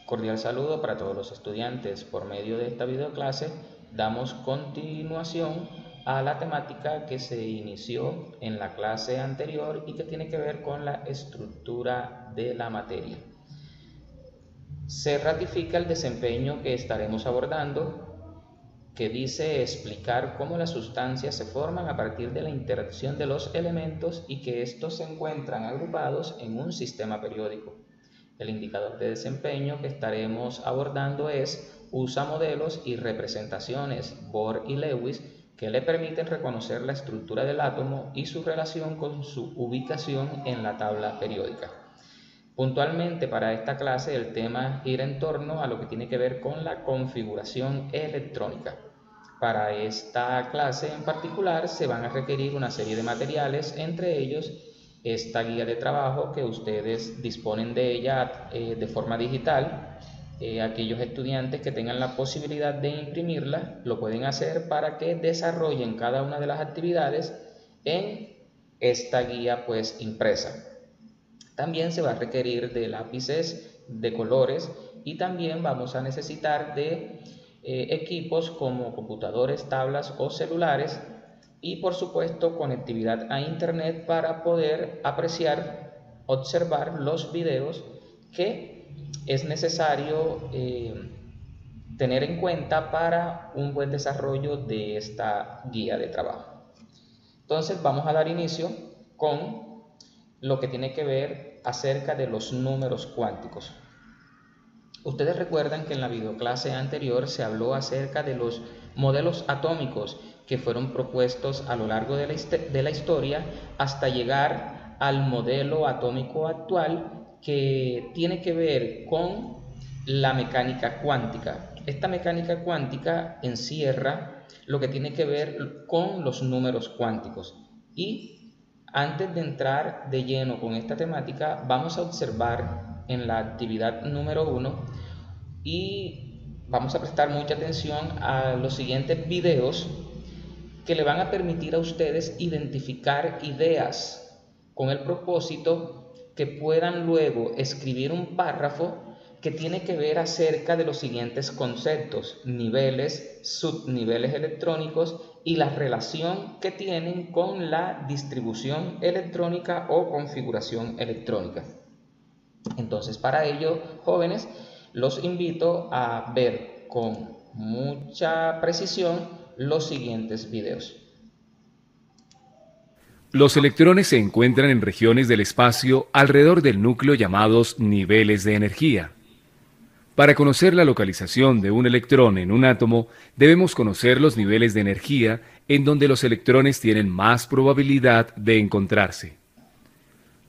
Cordial saludo para todos los estudiantes. Por medio de esta videoclase damos continuación a la temática que se inició en la clase anterior y que tiene que ver con la estructura de la materia. Se ratifica el desempeño que estaremos abordando, que dice explicar cómo las sustancias se forman a partir de la interacción de los elementos y que estos se encuentran agrupados en un sistema periódico. El indicador de desempeño que estaremos abordando usa modelos y representaciones Bohr y Lewis que le permiten reconocer la estructura del átomo y su relación con su ubicación en la tabla periódica. Puntualmente para esta clase el tema gira en torno a lo que tiene que ver con la configuración electrónica. Para esta clase en particular se van a requerir una serie de materiales, entre ellos esta guía de trabajo que ustedes disponen de ella de forma digital. Aquellos estudiantes que tengan la posibilidad de imprimirla lo pueden hacer para que desarrollen cada una de las actividades en esta guía impresa. También se va a requerir de lápices de colores y también vamos a necesitar de equipos como computadores, tablas o celulares y por supuesto conectividad a internet para poder apreciar, observar los videos que es necesario tener en cuenta para un buen desarrollo de esta guía de trabajo. Entonces vamos a dar inicio con lo que tiene que ver acerca de los números cuánticos. Ustedes recuerdan que en la videoclase anterior se habló acerca de los modelos atómicos que fueron propuestos a lo largo de la historia hasta llegar al modelo atómico actual que tiene que ver con la mecánica cuántica. Esta mecánica cuántica encierra lo que tiene que ver con los números cuánticos. Y antes de entrar de lleno con esta temática, vamos a observar en la actividad número 1 y vamos a prestar mucha atención a los siguientes videos que le van a permitir a ustedes identificar ideas con el propósito que puedan luego escribir un párrafo que tiene que ver acerca de los siguientes conceptos: niveles, subniveles electrónicos y la relación que tienen con la distribución electrónica o configuración electrónica. Entonces, para ello, jóvenes, los invito a ver con mucha precisión los siguientes videos. Los electrones se encuentran en regiones del espacio alrededor del núcleo llamados niveles de energía. Para conocer la localización de un electrón en un átomo, debemos conocer los niveles de energía en donde los electrones tienen más probabilidad de encontrarse.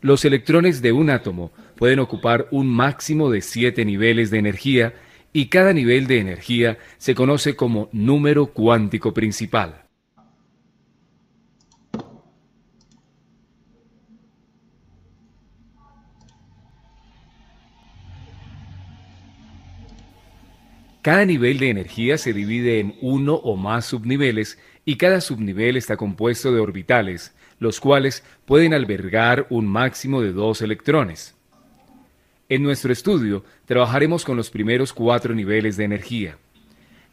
Los electrones de un átomo pueden ocupar un máximo de 7 niveles de energía y cada nivel de energía se conoce como número cuántico principal. Cada nivel de energía se divide en uno o más subniveles y cada subnivel está compuesto de orbitales, los cuales pueden albergar un máximo de 2 electrones. En nuestro estudio trabajaremos con los primeros 4 niveles de energía.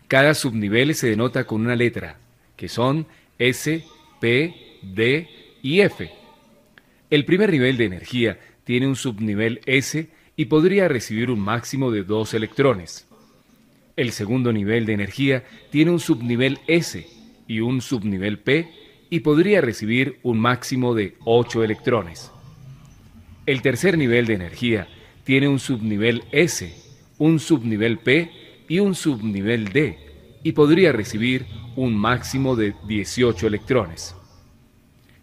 Cada subnivel se denota con una letra, que son S, P, D y F. El primer nivel de energía tiene un subnivel S y podría recibir un máximo de 2 electrones. El segundo nivel de energía tiene un subnivel S y un subnivel P y podría recibir un máximo de 8 electrones. El tercer nivel de energía tiene un subnivel S, un subnivel P y un subnivel D y podría recibir un máximo de 18 electrones.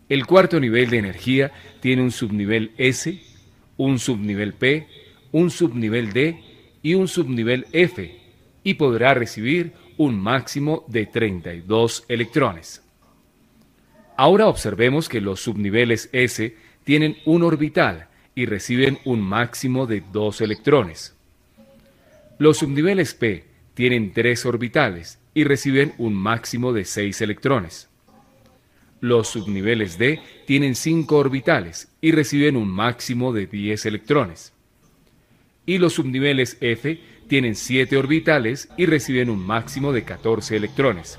El cuarto nivel de energía tiene un subnivel S, un subnivel P, un subnivel D y un subnivel F y podrá recibir un máximo de 32 electrones. Ahora observemos que los subniveles S tienen un orbital y reciben un máximo de 2 electrones. Los subniveles P tienen 3 orbitales y reciben un máximo de 6 electrones. Los subniveles D tienen 5 orbitales y reciben un máximo de 10 electrones. y los subniveles F tienen 7 orbitales y reciben un máximo de 14 electrones.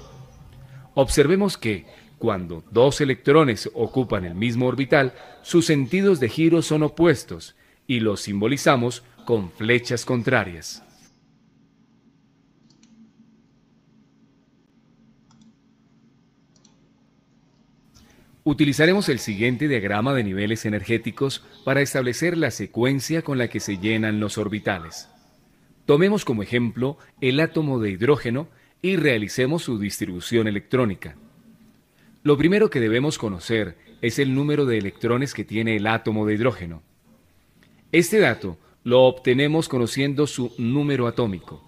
Observemos que, cuando dos electrones ocupan el mismo orbital, sus sentidos de giro son opuestos y los simbolizamos con flechas contrarias. Utilizaremos el siguiente diagrama de niveles energéticos para establecer la secuencia con la que se llenan los orbitales. Tomemos como ejemplo el átomo de hidrógeno y realicemos su distribución electrónica. Lo primero que debemos conocer es el número de electrones que tiene el átomo de hidrógeno. Este dato lo obtenemos conociendo su número atómico,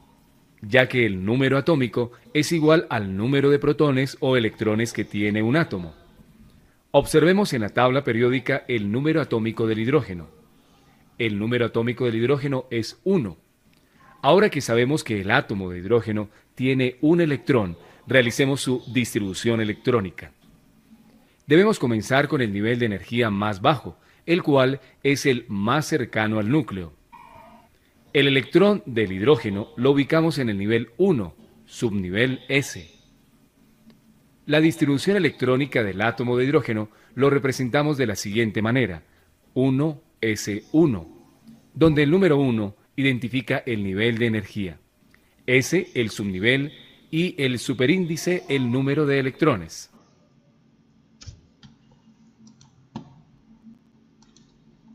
ya que el número atómico es igual al número de protones o electrones que tiene un átomo. Observemos en la tabla periódica el número atómico del hidrógeno. El número atómico del hidrógeno es 1. Ahora que sabemos que el átomo de hidrógeno tiene un electrón, realicemos su distribución electrónica. Debemos comenzar con el nivel de energía más bajo, el cual es el más cercano al núcleo. El electrón del hidrógeno lo ubicamos en el nivel 1, subnivel S. La distribución electrónica del átomo de hidrógeno lo representamos de la siguiente manera: 1s1, donde el número 1 identifica el nivel de energía, S el subnivel y el superíndice el número de electrones.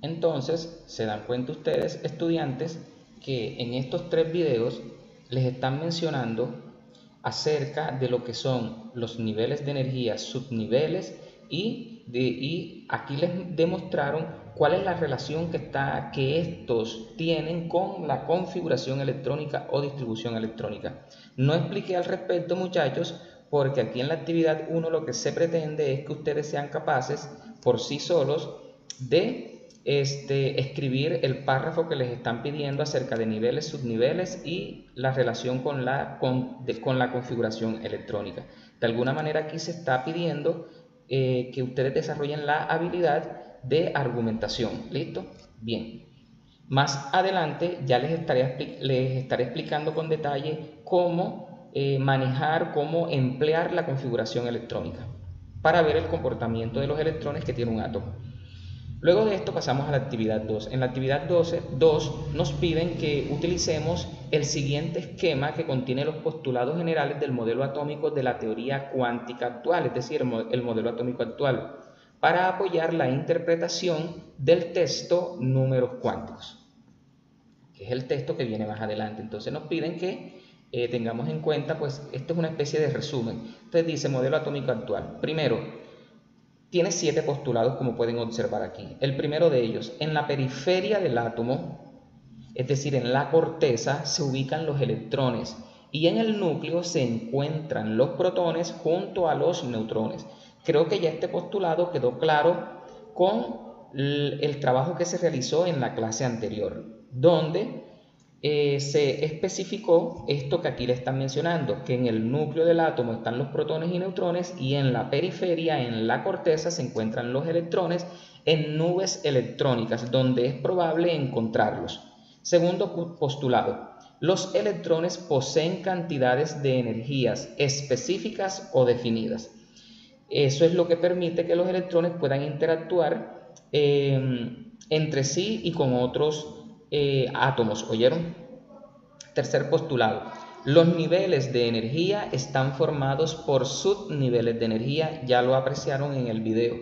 Entonces, se dan cuenta ustedes, estudiantes, que en estos 3 videos les están mencionando acerca de lo que son los niveles de energía, subniveles, y aquí les demostraron cuál es la relación que estos tienen con la configuración electrónica o distribución electrónica. No expliqué al respecto, muchachos, porque aquí en la actividad 1 lo que se pretende es que ustedes sean capaces por sí solos de escribir el párrafo que les están pidiendo acerca de niveles, subniveles y la relación con la configuración electrónica. De alguna manera aquí se está pidiendo que ustedes desarrollen la habilidad de argumentación. ¿Listo? Bien. Más adelante ya les estaré explicando con detalle cómo manejar, cómo emplear la configuración electrónica para ver el comportamiento de los electrones que tiene un átomo. Luego de esto pasamos a la actividad 2. En la actividad 2 nos piden que utilicemos el siguiente esquema que contiene los postulados generales del modelo atómico de la teoría cuántica actual, es decir, el modelo atómico actual, para apoyar la interpretación del texto Números cuánticos, que es el texto que viene más adelante. Entonces nos piden que tengamos en cuenta, pues esto es una especie de resumen. Entonces dice modelo atómico actual. Primero, tiene 7 postulados, como pueden observar aquí. El primero de ellos: en la periferia del átomo, es decir, en la corteza, se ubican los electrones y en el núcleo se encuentran los protones junto a los neutrones. Creo que ya este postulado quedó claro con el trabajo que se realizó en la clase anterior, donde se especificó esto que aquí le están mencionando, que en el núcleo del átomo están los protones y neutrones y en la periferia, en la corteza, se encuentran los electrones en nubes electrónicas, donde es probable encontrarlos. Segundo postulado: los electrones poseen cantidades de energías específicas o definidas. Eso es lo que permite que los electrones puedan interactuar entre sí y con otros átomos. ¿Oyeron? Tercer postulado: los niveles de energía están formados por subniveles de energía, ya lo apreciaron en el video.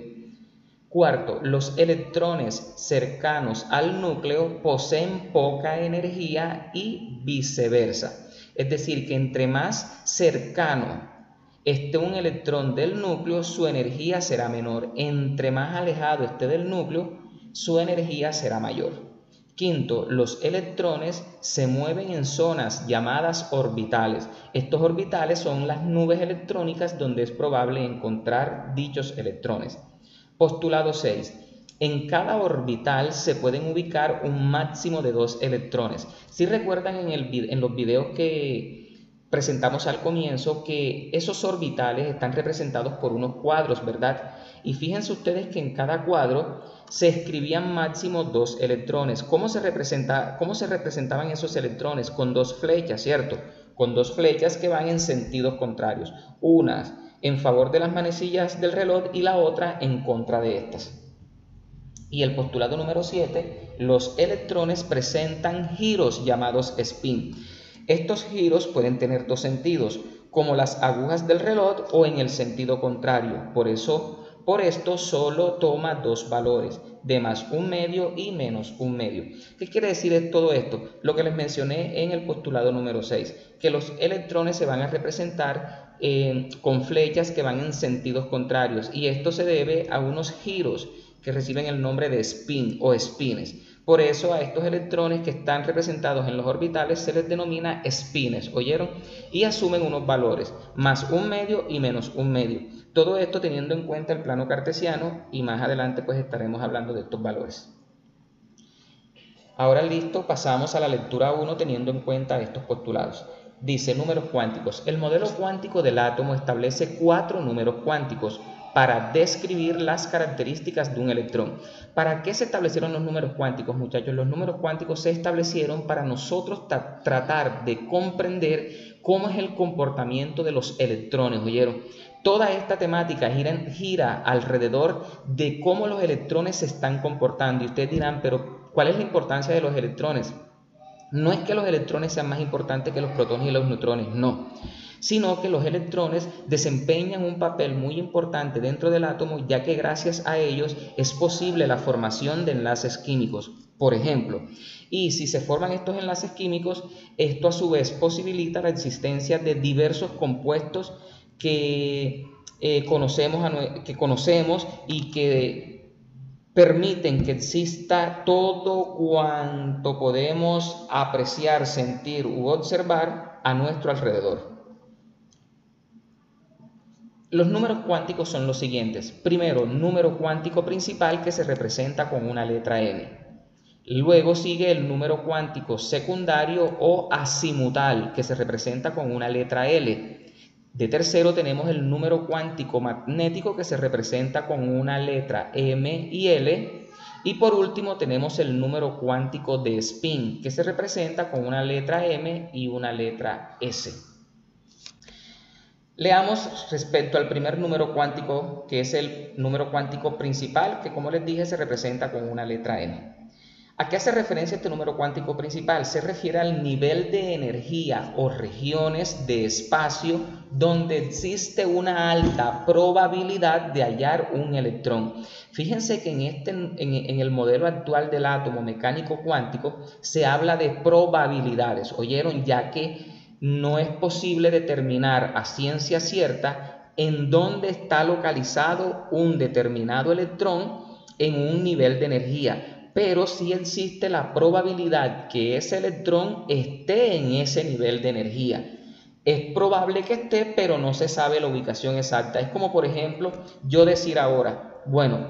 Cuarto: los electrones cercanos al núcleo poseen poca energía y viceversa. Es decir, que entre más cercano esté un electrón del núcleo, su energía será menor. Entre más alejado esté del núcleo, su energía será mayor. Quinto: los electrones se mueven en zonas llamadas orbitales. Estos orbitales son las nubes electrónicas donde es probable encontrar dichos electrones. Postulado 6. En cada orbital se pueden ubicar un máximo de 2 electrones. Si recuerdan en los videos que presentamos al comienzo que esos orbitales están representados por unos cuadros, ¿verdad? Y fíjense ustedes que en cada cuadro se escribían máximo 2 electrones. ¿Cómo se representaban esos electrones? Con 2 flechas, ¿cierto? Con 2 flechas que van en sentidos contrarios. Una en favor de las manecillas del reloj y la otra en contra de estas. Y el postulado número 7, los electrones presentan giros llamados spin. Estos giros pueden tener 2 sentidos, como las agujas del reloj o en el sentido contrario. Por esto solo toma 2 valores, de +1/2 y -1/2. ¿Qué quiere decir todo esto? Lo que les mencioné en el postulado número 6, que los electrones se van a representar con flechas que van en sentidos contrarios, y esto se debe a unos giros que reciben el nombre de spin o spines. Por eso a estos electrones que están representados en los orbitales se les denomina spines, ¿oyeron? Y asumen unos valores, +1/2 y -1/2. Todo esto teniendo en cuenta el plano cartesiano, y más adelante pues estaremos hablando de estos valores. Ahora listo, pasamos a la lectura 1 teniendo en cuenta estos postulados. Dice números cuánticos. El modelo cuántico del átomo establece 4 números cuánticos para describir las características de un electrón. ¿Para qué se establecieron los números cuánticos, muchachos? Los números cuánticos se establecieron para nosotros tratar de comprender cómo es el comportamiento de los electrones, ¿oyeron? Toda esta temática gira alrededor de cómo los electrones se están comportando. Y ustedes dirán, pero ¿cuál es la importancia de los electrones? No es que los electrones sean más importantes que los protones y los neutrones, no, sino que los electrones desempeñan un papel muy importante dentro del átomo, ya que gracias a ellos es posible la formación de enlaces químicos, por ejemplo. Y si se forman estos enlaces químicos, esto a su vez posibilita la existencia de diversos compuestos que conocemos y que permiten que exista todo cuanto podemos apreciar, sentir u observar a nuestro alrededor. Los números cuánticos son los siguientes. Primero, número cuántico principal, que se representa con una letra n. Luego sigue el número cuántico secundario o azimutal, que se representa con una letra L. De tercero tenemos el número cuántico magnético, que se representa con una letra M y L. Y por último tenemos el número cuántico de spin, que se representa con una letra M y una letra S. Leamos respecto al primer número cuántico, que es el número cuántico principal, que como les dije se representa con una letra N. ¿A qué hace referencia este número cuántico principal? Se refiere al nivel de energía o regiones de espacio donde existe una alta probabilidad de hallar un electrón. Fíjense que en el modelo actual del átomo mecánico cuántico se habla de probabilidades, ¿oyeron? Ya que no es posible determinar a ciencia cierta en dónde está localizado un determinado electrón en un nivel de energía, pero sí existe la probabilidad que ese electrón esté en ese nivel de energía. Es probable que esté, pero no se sabe la ubicación exacta. Es como, por ejemplo, yo decir ahora, bueno,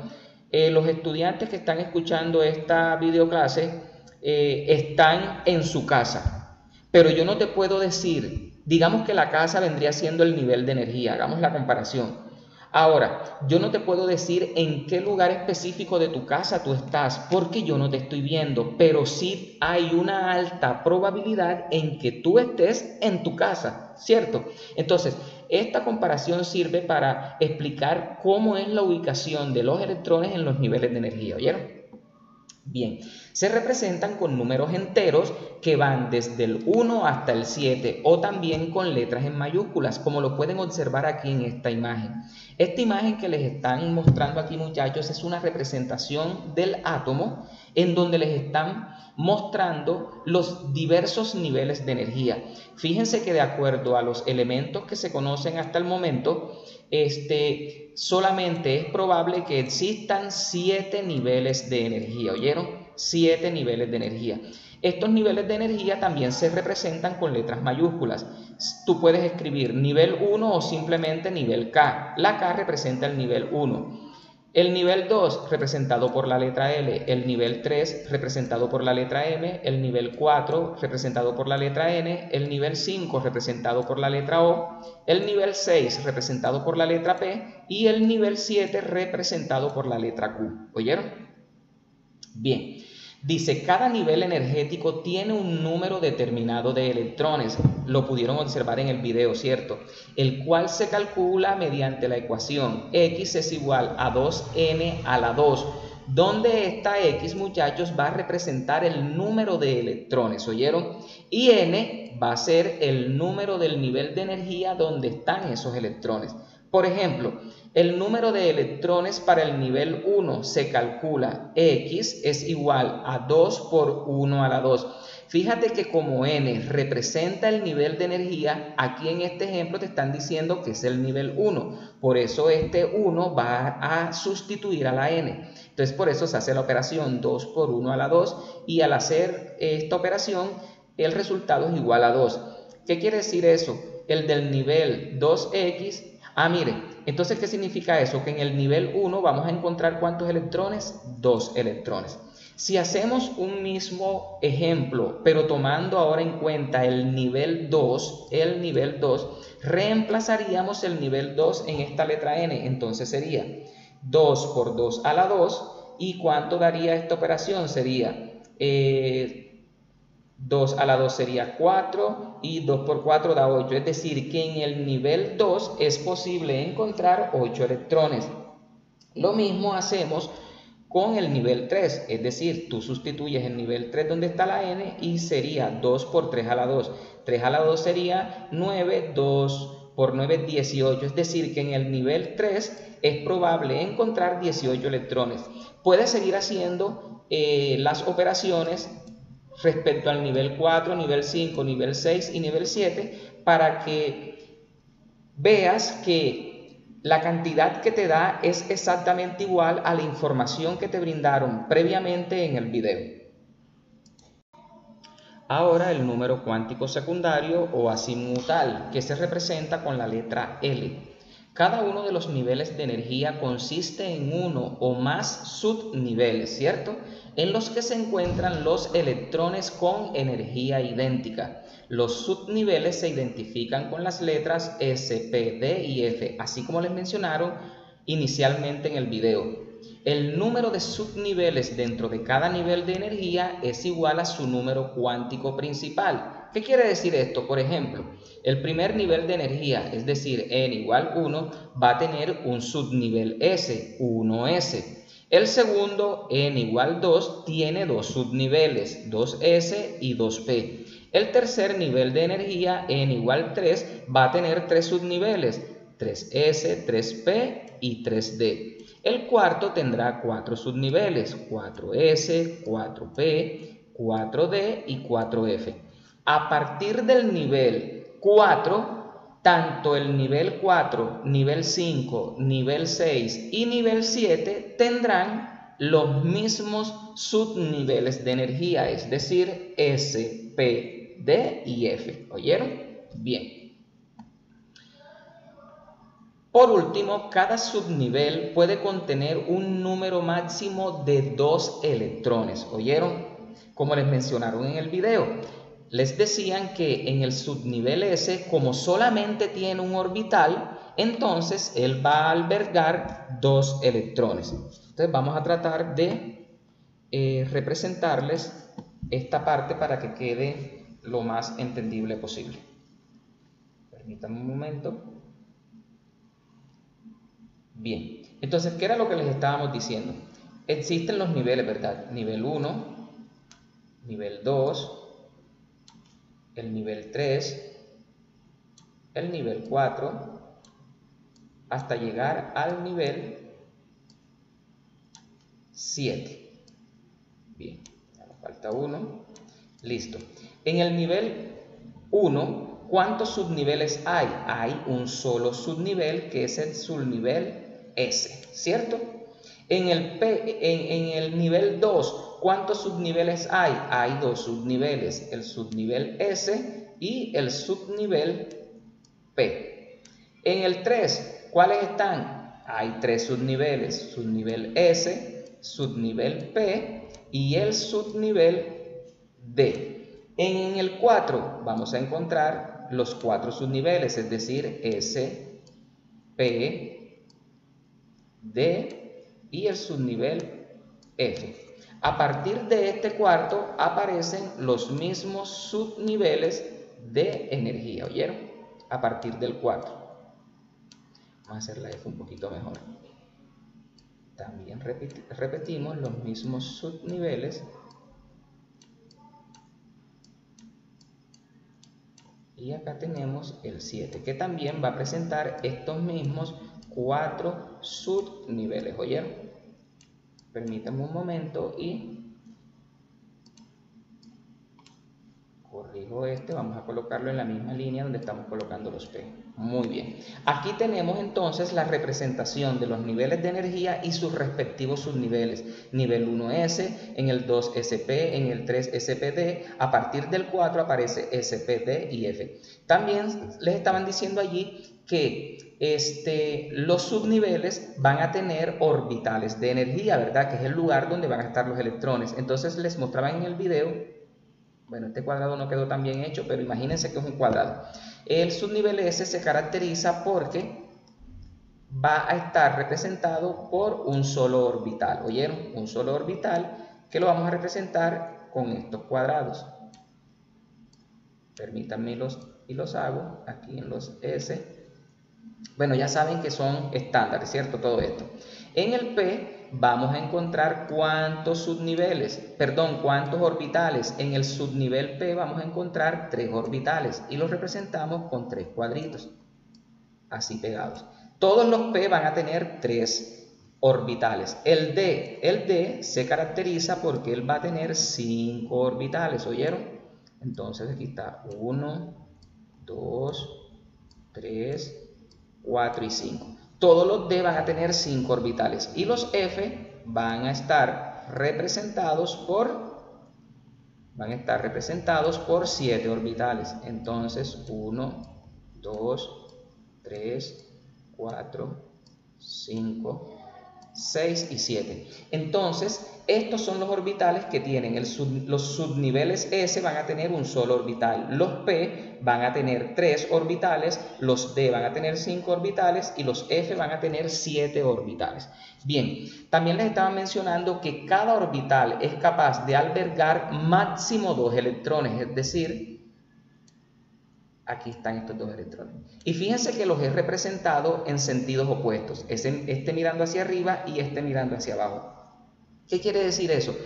los estudiantes que están escuchando esta videoclase están en su casa, pero yo no te puedo decir, digamos que la casa vendría siendo el nivel de energía, hagamos la comparación. Ahora, yo no te puedo decir en qué lugar específico de tu casa tú estás, porque yo no te estoy viendo, pero sí hay una alta probabilidad en que tú estés en tu casa, ¿cierto? Entonces, esta comparación sirve para explicar cómo es la ubicación de los electrones en los niveles de energía, ¿oyeron? Bien, se representan con números enteros que van desde el 1 hasta el 7 o también con letras en mayúsculas, como lo pueden observar aquí en esta imagen. Esta imagen que les están mostrando aquí, muchachos, es una representación del átomo en donde les están mostrando los diversos niveles de energía. Fíjense que de acuerdo a los elementos que se conocen hasta el momento, solamente es probable que existan 7 niveles de energía, ¿oyeron? 7 niveles de energía. Estos niveles de energía también se representan con letras mayúsculas. Tú puedes escribir nivel 1 o simplemente nivel K. La K representa el nivel 1. El nivel 2 representado por la letra L, el nivel 3 representado por la letra M, el nivel 4 representado por la letra N, el nivel 5 representado por la letra O, el nivel 6 representado por la letra P y el nivel 7 representado por la letra Q. ¿Oyeron? Bien. Dice, cada nivel energético tiene un número determinado de electrones, lo pudieron observar en el video, ¿cierto? El cual se calcula mediante la ecuación X es igual a 2n a la 2, donde esta X, muchachos, va a representar el número de electrones, ¿oyeron? Y n va a ser el número del nivel de energía donde están esos electrones. Por ejemplo, el número de electrones para el nivel 1 se calcula X es igual a 2 por 1 a la 2. Fíjate que como N representa el nivel de energía, aquí en este ejemplo te están diciendo que es el nivel 1. Por eso este 1 va a sustituir a la N. Entonces por eso se hace la operación 2 por 1 a la 2 y al hacer esta operación el resultado es igual a 2. ¿Qué quiere decir eso? El del nivel 2X. Mire, entonces, ¿qué significa eso? Que en el nivel 1 vamos a encontrar ¿cuántos electrones? 2 electrones. Si hacemos un mismo ejemplo, pero tomando ahora en cuenta el nivel 2, reemplazaríamos el nivel 2 en esta letra N. Entonces sería 2 por 2 a la 2. ¿Y cuánto daría esta operación? Sería 2 a la 2 sería 4 y 2 por 4 da 8. Es decir, que en el nivel 2 es posible encontrar 8 electrones. Lo mismo hacemos con el nivel 3. Es decir, tú sustituyes el nivel 3 donde está la N y sería 2 por 3 a la 2. 3 a la 2 sería 9, 2 por 9 18. Es decir, que en el nivel 3 es probable encontrar 18 electrones. Puedes seguir haciendo las operaciones respecto al nivel 4, nivel 5, nivel 6 y nivel 7 para que veas que la cantidad que te da es exactamente igual a la información que te brindaron previamente en el video. Ahora el número cuántico secundario o azimutal, que se representa con la letra L. Cada uno de los niveles de energía consiste en uno o más subniveles, ¿cierto? En los que se encuentran los electrones con energía idéntica. Los subniveles se identifican con las letras S, P, D y F, así como les mencionaron inicialmente en el video. El número de subniveles dentro de cada nivel de energía es igual a su número cuántico principal. ¿Qué quiere decir esto? Por ejemplo, el primer nivel de energía, es decir, n igual 1, va a tener un subnivel S, 1S. El segundo, n igual 2, tiene dos subniveles, 2S y 2P. El tercer nivel de energía, n igual 3, va a tener tres subniveles, 3S, 3P y 3D. El cuarto tendrá cuatro subniveles, 4S, 4P, 4D y 4F. A partir del nivel 4, tanto el nivel 4, nivel 5, nivel 6 y nivel 7 tendrán los mismos subniveles de energía, es decir, S, P, D y F. ¿Oyeron? Bien. Por último, cada subnivel puede contener un número máximo de 2 electrones. ¿Oyeron? Como les mencionaron en el video. Les decían que en el subnivel S, como solamente tiene un orbital, entonces él va a albergar 2 electrones. Entonces vamos a tratar de representarles esta parte para que quede lo más entendible posible. Permítanme un momento. Bien, entonces, ¿qué era lo que les estábamos diciendo? Existen los niveles, ¿verdad? Nivel 1, nivel 2, el nivel 3, el nivel 4, hasta llegar al nivel 7. Bien, ya nos falta uno. Listo. En el nivel 1, ¿cuántos subniveles hay? Hay un solo subnivel, que es el subnivel S, ¿cierto? En el nivel 2, ¿cuántos subniveles hay? Hay dos subniveles, el subnivel S y el subnivel P. En el 3, ¿cuáles están? hay 3 subniveles, subnivel S, subnivel P y el subnivel D. En el 4 vamos a encontrar los 4 subniveles, es decir, S, P, D y el subnivel F. A partir de este cuarto aparecen los mismos subniveles de energía, ¿oyeron? A partir del 4. Vamos a hacer la F un poquito mejor. También repetimos los mismos subniveles. Y acá tenemos el 7, que también va a presentar estos mismos 4 subniveles, ¿oyeron? Permítanme un momento y corrijo este, vamos a colocarlo en la misma línea donde estamos colocando los P. Muy bien. Aquí tenemos entonces la representación de los niveles de energía y sus respectivos subniveles. Nivel 1S, en el 2 SP, en el 3 SPD, a partir del 4 aparece SPD y F. También les estaban diciendo allí que los subniveles van a tener orbitales de energía, ¿verdad? Que es el lugar donde van a estar los electrones. Entonces les mostraban en el video. Bueno, este cuadrado no quedó tan bien hecho, pero imagínense que es un cuadrado. El subnivel S se caracteriza porque va a estar representado por un solo orbital. ¿Oyeron? Un solo orbital que lo vamos a representar con estos cuadrados. Permítanme los hago aquí en los S. Bueno, ya saben que son estándares, ¿cierto? Todo esto. En el P vamos a encontrar cuántos orbitales. En el subnivel P vamos a encontrar 3 orbitales y los representamos con 3 cuadritos, así pegados. Todos los P van a tener 3 orbitales. El D se caracteriza porque él va a tener 5 orbitales, ¿oyeron? Entonces aquí está 1, 2, 3, 4 y 5. Todos los D van a tener 5 orbitales y los F van a estar representados por 7 orbitales. Entonces 1, 2, 3, 4, 5, 6 y 7. Entonces, estos son los orbitales que tienen los subniveles S van a tener un solo orbital, los P van a tener 3 orbitales, los D van a tener 5 orbitales y los F van a tener 7 orbitales. Bien, también les estaba mencionando que cada orbital es capaz de albergar máximo 2 electrones, es decir, aquí están estos 2 electrones. Y fíjense que los he representado en sentidos opuestos. Este mirando hacia arriba y este mirando hacia abajo. ¿Qué quiere decir eso?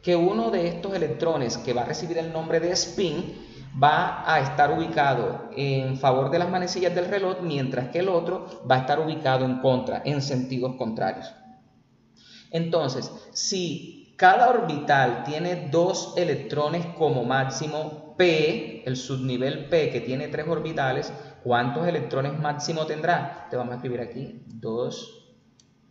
Que uno de estos electrones que va a recibir el nombre de spin va a estar ubicado en favor de las manecillas del reloj, mientras que el otro va a estar ubicado en contra, en sentidos contrarios. Entonces, si cada orbital tiene 2 electrones como máximo, P, el subnivel P que tiene 3 orbitales, ¿cuántos electrones máximo tendrá? Te vamos a escribir aquí 2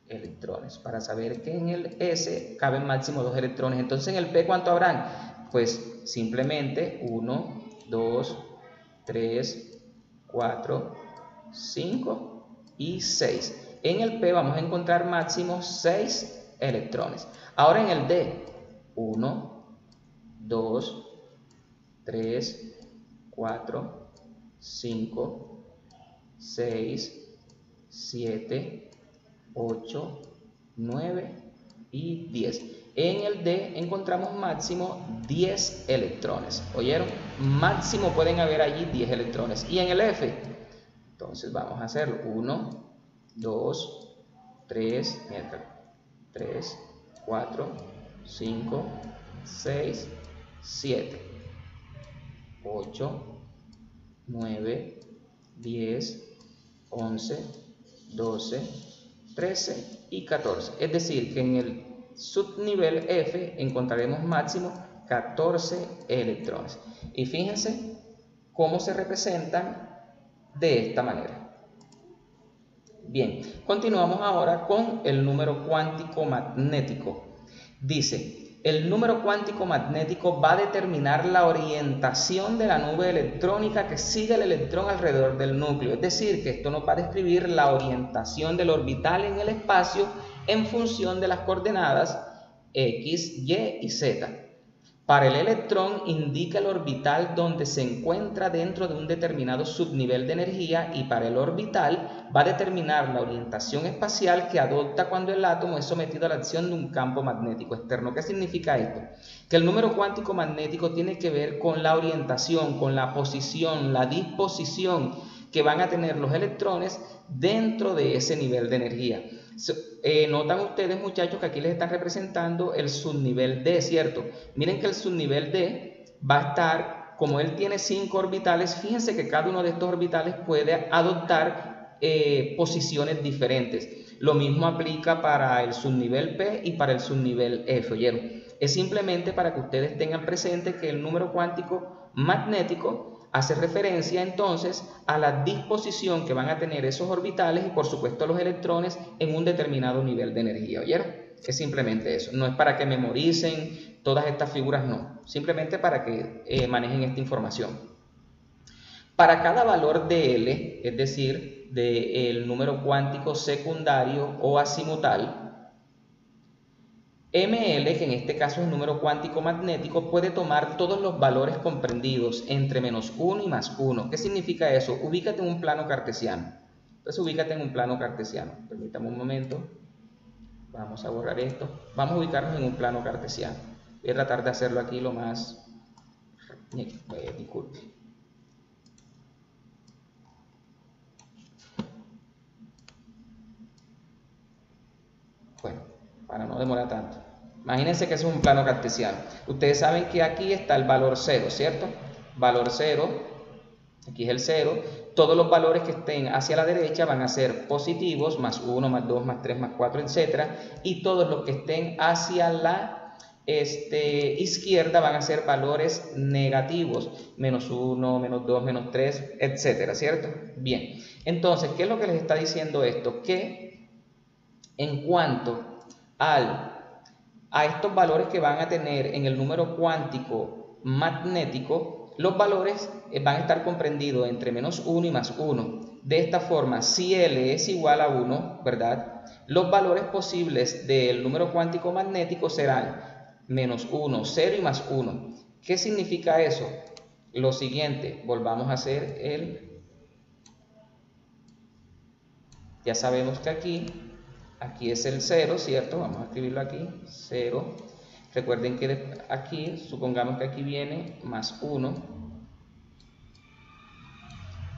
electrones para saber que en el S caben máximo 2 electrones. Entonces en el P, ¿cuánto habrán? Pues simplemente 1, 2, 3, 4, 5 y 6. En el P vamos a encontrar máximo 6 electrones. Ahora en el D, 1, 2, 3, 4, 5, 6, 7, 8, 9 y 10. En el D encontramos máximo 10 electrones. ¿Oyeron? Máximo pueden haber allí 10 electrones. Y en el F, entonces vamos a hacerlo. 1, 2, 3, 4, 5, 6, 7, 8, 9, 10, 11, 12, 13 y 14. Es decir, que en el subnivel F encontraremos máximo 14 electrones. Y fíjense cómo se representan de esta manera. Bien, continuamos ahora con el número cuántico magnético. Dice, el número cuántico magnético va a determinar la orientación de la nube electrónica que sigue el electrón alrededor del núcleo. Es decir, que esto nos va a describir la orientación del orbital en el espacio en función de las coordenadas X, Y y Z. Para el electrón indica el orbital donde se encuentra dentro de un determinado subnivel de energía, y para el orbital va a determinar la orientación espacial que adopta cuando el átomo es sometido a la acción de un campo magnético externo. ¿Qué significa esto? Que el número cuántico magnético tiene que ver con la orientación, con la posición, la disposición que van a tener los electrones dentro de ese nivel de energía. Notan ustedes, muchachos, que aquí les están representando el subnivel D, ¿cierto? Miren que el subnivel D va a estar, como él tiene 5 orbitales, fíjense que cada uno de estos orbitales puede adoptar posiciones diferentes. Lo mismo aplica para el subnivel P y para el subnivel F, ¿oyeron? Es simplemente para que ustedes tengan presente que el número cuántico magnético hace referencia entonces a la disposición que van a tener esos orbitales y por supuesto los electrones en un determinado nivel de energía, ¿oyeron? Es simplemente eso, no es para que memoricen todas estas figuras, no, simplemente para que manejen esta información. Para cada valor de L, es decir, del número cuántico secundario o azimutal, ML, que en este caso es el número cuántico magnético, puede tomar todos los valores comprendidos entre -1 y +1. ¿Qué significa eso? Ubícate en un plano cartesiano. Entonces ubícate en un plano cartesiano. Permítame un momento. Vamos a borrar esto. Vamos a ubicarnos en un plano cartesiano. Voy a tratar de hacerlo aquí lo más... disculpe. Bueno, para no demorar tanto. Imagínense que eso es un plano cartesiano. Ustedes saben que aquí está el valor 0, ¿cierto? Valor 0, aquí es el 0. Todos los valores que estén hacia la derecha van a ser positivos, +1, +2, +3, +4, etc. Y todos los que estén hacia la izquierda van a ser valores negativos, -1, -2, -3, etc. ¿Cierto? Bien, entonces, ¿qué es lo que les está diciendo esto? Que en cuanto a estos valores que van a tener en el número cuántico magnético, los valores van a estar comprendidos entre -1 y +1. De esta forma, si L es igual a 1, ¿verdad? Los valores posibles del número cuántico magnético serán -1, 0 y +1. ¿Qué significa eso? Lo siguiente, volvamos a hacer ya sabemos que aquí es el 0, ¿cierto? Vamos a escribirlo aquí, 0. Recuerden que aquí, supongamos que aquí viene +1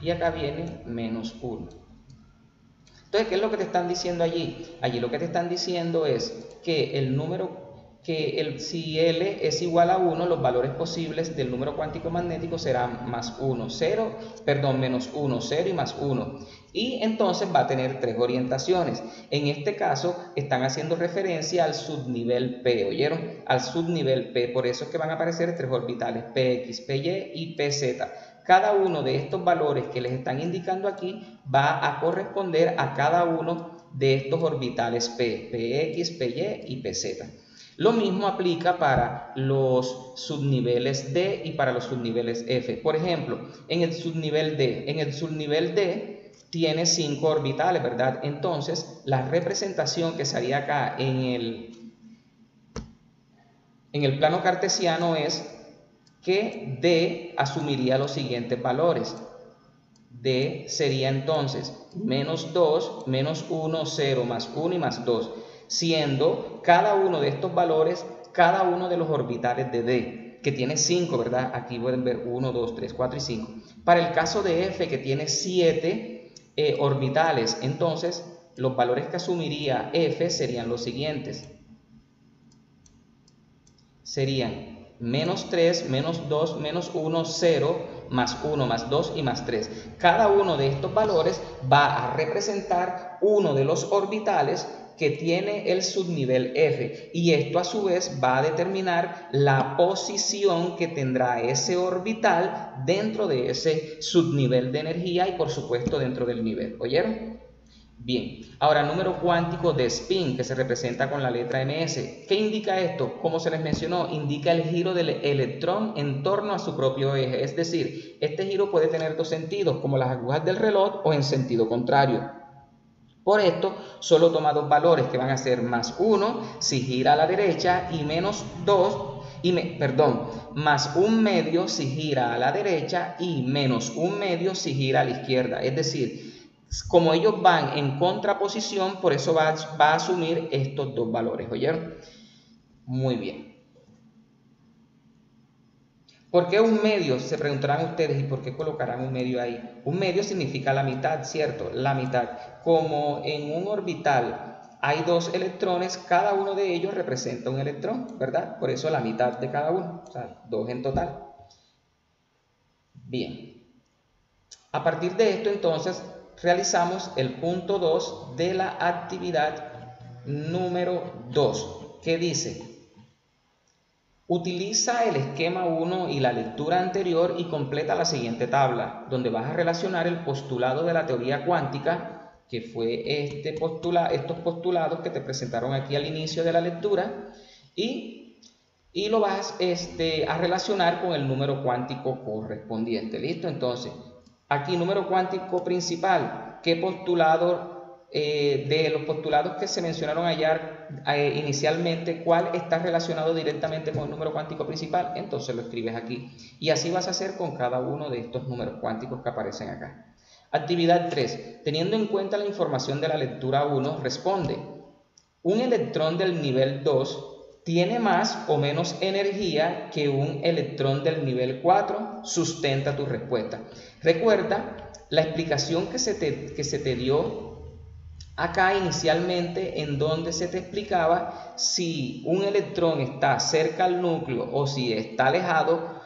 y acá viene -1. Entonces, ¿qué es lo que te están diciendo allí? Allí lo que te están diciendo es que si L es igual a 1, los valores posibles del número cuántico magnético serán -1, 0 y +1. Y entonces va a tener 3 orientaciones. En este caso están haciendo referencia al subnivel P, ¿oyeron? Al subnivel P, por eso es que van a aparecer 3 orbitales, PX, PY y PZ. Cada uno de estos valores que les están indicando aquí va a corresponder a cada uno de estos orbitales P, PX, PY y PZ. Lo mismo aplica para los subniveles D y para los subniveles F. Por ejemplo, en el subnivel D tiene 5 orbitales, ¿verdad? Entonces, la representación que se haría acá en el plano cartesiano es que D asumiría los siguientes valores. D sería entonces -2, -1, 0, +1 y +2. Siendo cada uno de estos valores, cada uno de los orbitales de D, que tiene 5, ¿verdad? Aquí pueden ver 1, 2, 3, 4 y 5. Para el caso de F, que tiene 7 orbitales, entonces los valores que asumiría F serían los siguientes. Serían -3, -2, -1, 0, +1, +2 y +3. Cada uno de estos valores va a representar uno de los orbitales que tiene el subnivel F, y esto a su vez va a determinar la posición que tendrá ese orbital dentro de ese subnivel de energía y por supuesto dentro del nivel. ¿Oyeron? Bien, ahora número cuántico de spin, que se representa con la letra ms. ¿Qué indica esto? Como se les mencionó, indica el giro del electrón en torno a su propio eje. Es decir, este giro puede tener dos sentidos, como las agujas del reloj, o en sentido contrario. Por esto, solo toma dos valores que van a ser más 1 si gira a la derecha y menos 2, más 1/2 si gira a la derecha y menos 1/2 si gira a la izquierda. Es decir, como ellos van en contraposición, por eso va a asumir estos dos valores. ¿Oyeron? Muy bien. ¿Por qué 1/2? Se preguntarán ustedes, ¿y por qué colocarán 1/2 ahí? 1/2 significa la mitad, ¿cierto? La mitad. Como en un orbital hay dos electrones, cada uno de ellos representa un electrón, ¿verdad? Por eso la mitad de cada uno, o sea, 2 en total. Bien. A partir de esto, entonces, realizamos el punto 2 de la actividad número 2, que dice: utiliza el esquema 1 y la lectura anterior y completa la siguiente tabla, donde vas a relacionar el postulado de la teoría cuántica, que fue estos postulados que te presentaron aquí al inicio de la lectura, y lo vas a relacionar con el número cuántico correspondiente. ¿Listo? Entonces, aquí número cuántico principal, ¿qué postulado de los postulados que se mencionaron allá inicialmente, cuál está relacionado directamente con el número cuántico principal? Entonces lo escribes aquí. Y así vas a hacer con cada uno de estos números cuánticos que aparecen acá. Actividad 3. Teniendo en cuenta la información de la lectura 1, responde: un electrón del nivel 2 tiene más o menos energía que un electrón del nivel 4. Sustenta tu respuesta. Recuerda la explicación que se te dio acá inicialmente, en donde se te explicaba si un electrón está cerca al núcleo o si está alejado,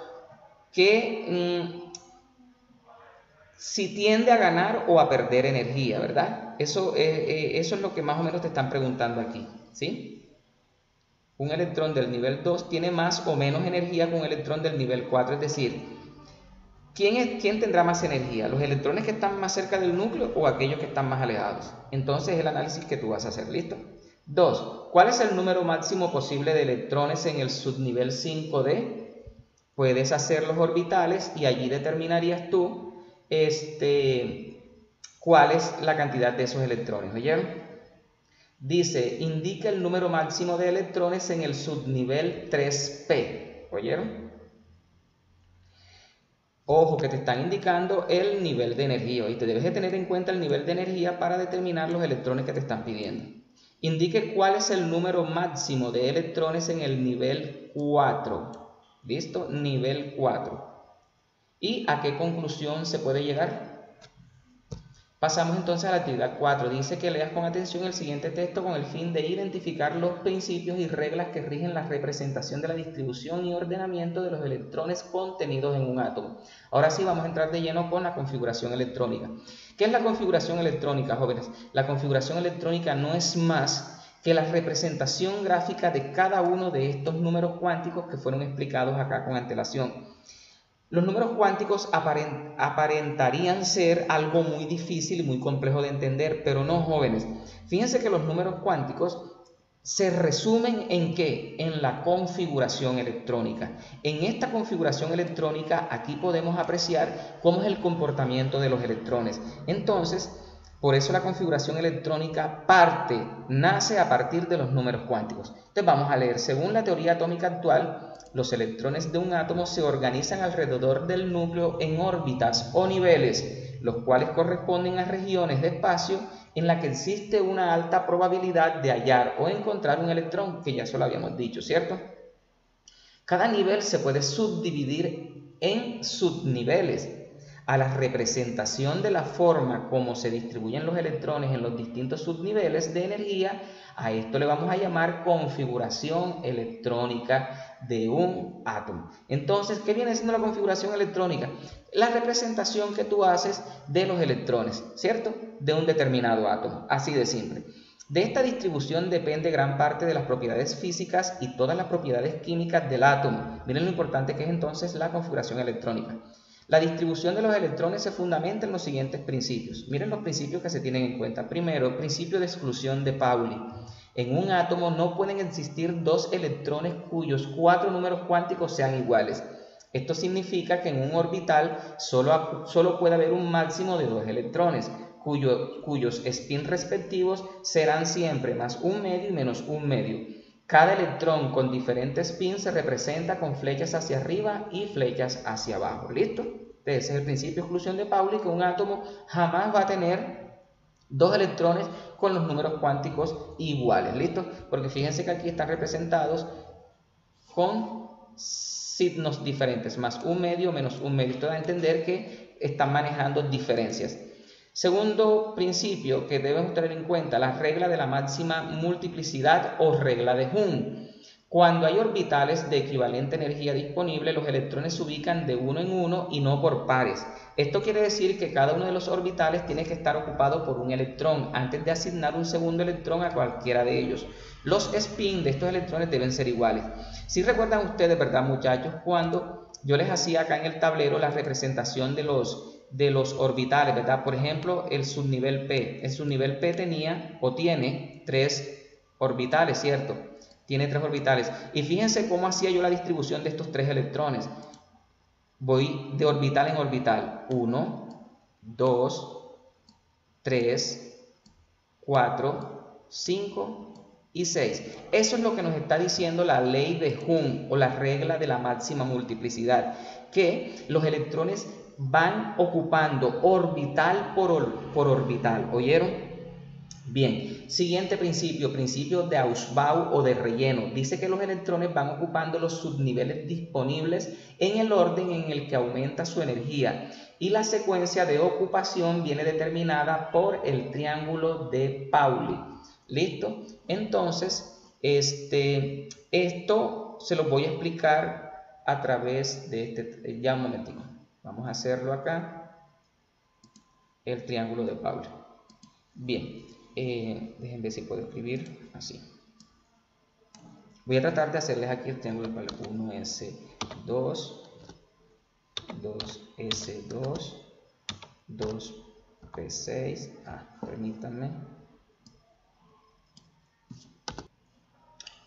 si tiende a ganar o a perder energía, ¿verdad? Eso es lo que más o menos te están preguntando aquí, ¿sí? Un electrón del nivel 2 tiene más o menos energía que un electrón del nivel 4, es decir, ¿quién tendrá más energía? ¿Los electrones que están más cerca del núcleo o aquellos que están más alejados? Entonces es el análisis que tú vas a hacer, ¿listo? 2. ¿Cuál es el número máximo posible de electrones en el subnivel 5D? Puedes hacer los orbitales y allí determinarías tú cuál es la cantidad de esos electrones, ¿oyeron? Dice, indica el número máximo de electrones en el subnivel 3P, ¿oyeron? Ojo, que te están indicando el nivel de energía, y te debes de tener en cuenta el nivel de energía para determinar los electrones que te están pidiendo. Indique cuál es el número máximo de electrones en el nivel 4. ¿Listo? Nivel 4. ¿Y a qué conclusión se puede llegar? Pasamos entonces a la actividad 4. Dice que leas con atención el siguiente texto con el fin de identificar los principios y reglas que rigen la representación de la distribución y ordenamiento de los electrones contenidos en un átomo. Ahora sí vamos a entrar de lleno con la configuración electrónica. ¿Qué es la configuración electrónica, jóvenes? La configuración electrónica no es más que la representación gráfica de cada uno de estos números cuánticos que fueron explicados acá con antelación. Los números cuánticos aparentarían ser algo muy difícil y muy complejo de entender, pero no, jóvenes. Fíjense que los números cuánticos se resumen ¿en qué? En la configuración electrónica. En esta configuración electrónica aquí podemos apreciar cómo es el comportamiento de los electrones. Entonces, por eso la configuración electrónica nace a partir de los números cuánticos. Entonces vamos a leer, según la teoría atómica actual, los electrones de un átomo se organizan alrededor del núcleo en órbitas o niveles, los cuales corresponden a regiones de espacio en la que existe una alta probabilidad de hallar o encontrar un electrón, que ya eso lo habíamos dicho, ¿cierto? Cada nivel se puede subdividir en subniveles. A la representación de la forma como se distribuyen los electrones en los distintos subniveles de energía, a esto le vamos a llamar configuración electrónica de un átomo. Entonces, ¿qué viene siendo la configuración electrónica? La representación que tú haces de los electrones, ¿cierto? De un determinado átomo, así de simple. De esta distribución depende gran parte de las propiedades físicas y todas las propiedades químicas del átomo. Miren lo importante que es entonces la configuración electrónica. La distribución de los electrones se fundamenta en los siguientes principios. Miren los principios que se tienen en cuenta. Primero, principio de exclusión de Pauli. En un átomo no pueden existir dos electrones cuyos 4 números cuánticos sean iguales. Esto significa que en un orbital solo puede haber un máximo de 2 electrones, cuyos spin respectivos serán siempre más un medio y menos un medio. Cada electrón con diferentes spins se representa con flechas hacia arriba y flechas hacia abajo. ¿Listo? Ese es el principio de exclusión de Pauli, que un átomo jamás va a tener dos electrones con los números cuánticos iguales. ¿Listo? Porque fíjense que aquí están representados con signos diferentes, más un medio, menos un medio. Esto da a entender que están manejando diferencias. Segundo principio que debemos tener en cuenta, la regla de la máxima multiplicidad o regla de Hund. Cuando hay orbitales de equivalente energía disponible, los electrones se ubican de uno en uno y no por pares. Esto quiere decir que cada uno de los orbitales tiene que estar ocupado por un electrón antes de asignar un segundo electrón a cualquiera de ellos. Los spin de estos electrones deben ser iguales. Si recuerdan ustedes, ¿verdad, muchachos? Cuando yo les hacía acá en el tablero la representación de los orbitales, ¿verdad? Por ejemplo, el subnivel P. El subnivel P tenía o tiene 3 orbitales, ¿cierto? Tiene 3 orbitales. Y fíjense cómo hacía yo la distribución de estos 3 electrones. Voy de orbital en orbital. 1, 2, 3, 4, 5 y 6. Eso es lo que nos está diciendo la ley de Hund o la regla de la máxima multiplicidad. Que los electrones van ocupando orbital por orbital. ¿Oyeron? Bien, siguiente principio, principio de Ausbau o de relleno. Dice que los electrones van ocupando los subniveles disponibles en el orden en el que aumenta su energía y la secuencia de ocupación viene determinada por el triángulo de Pauli. ¿Listo? Entonces, esto se lo voy a explicar a través de ya un momentito. Vamos a hacerlo acá, el triángulo de Pauli. Bien, déjenme ver si puedo escribir así. Voy a tratar de hacerles aquí el triángulo de Pauli. 1S2, 2S2, 2P6. Permítanme.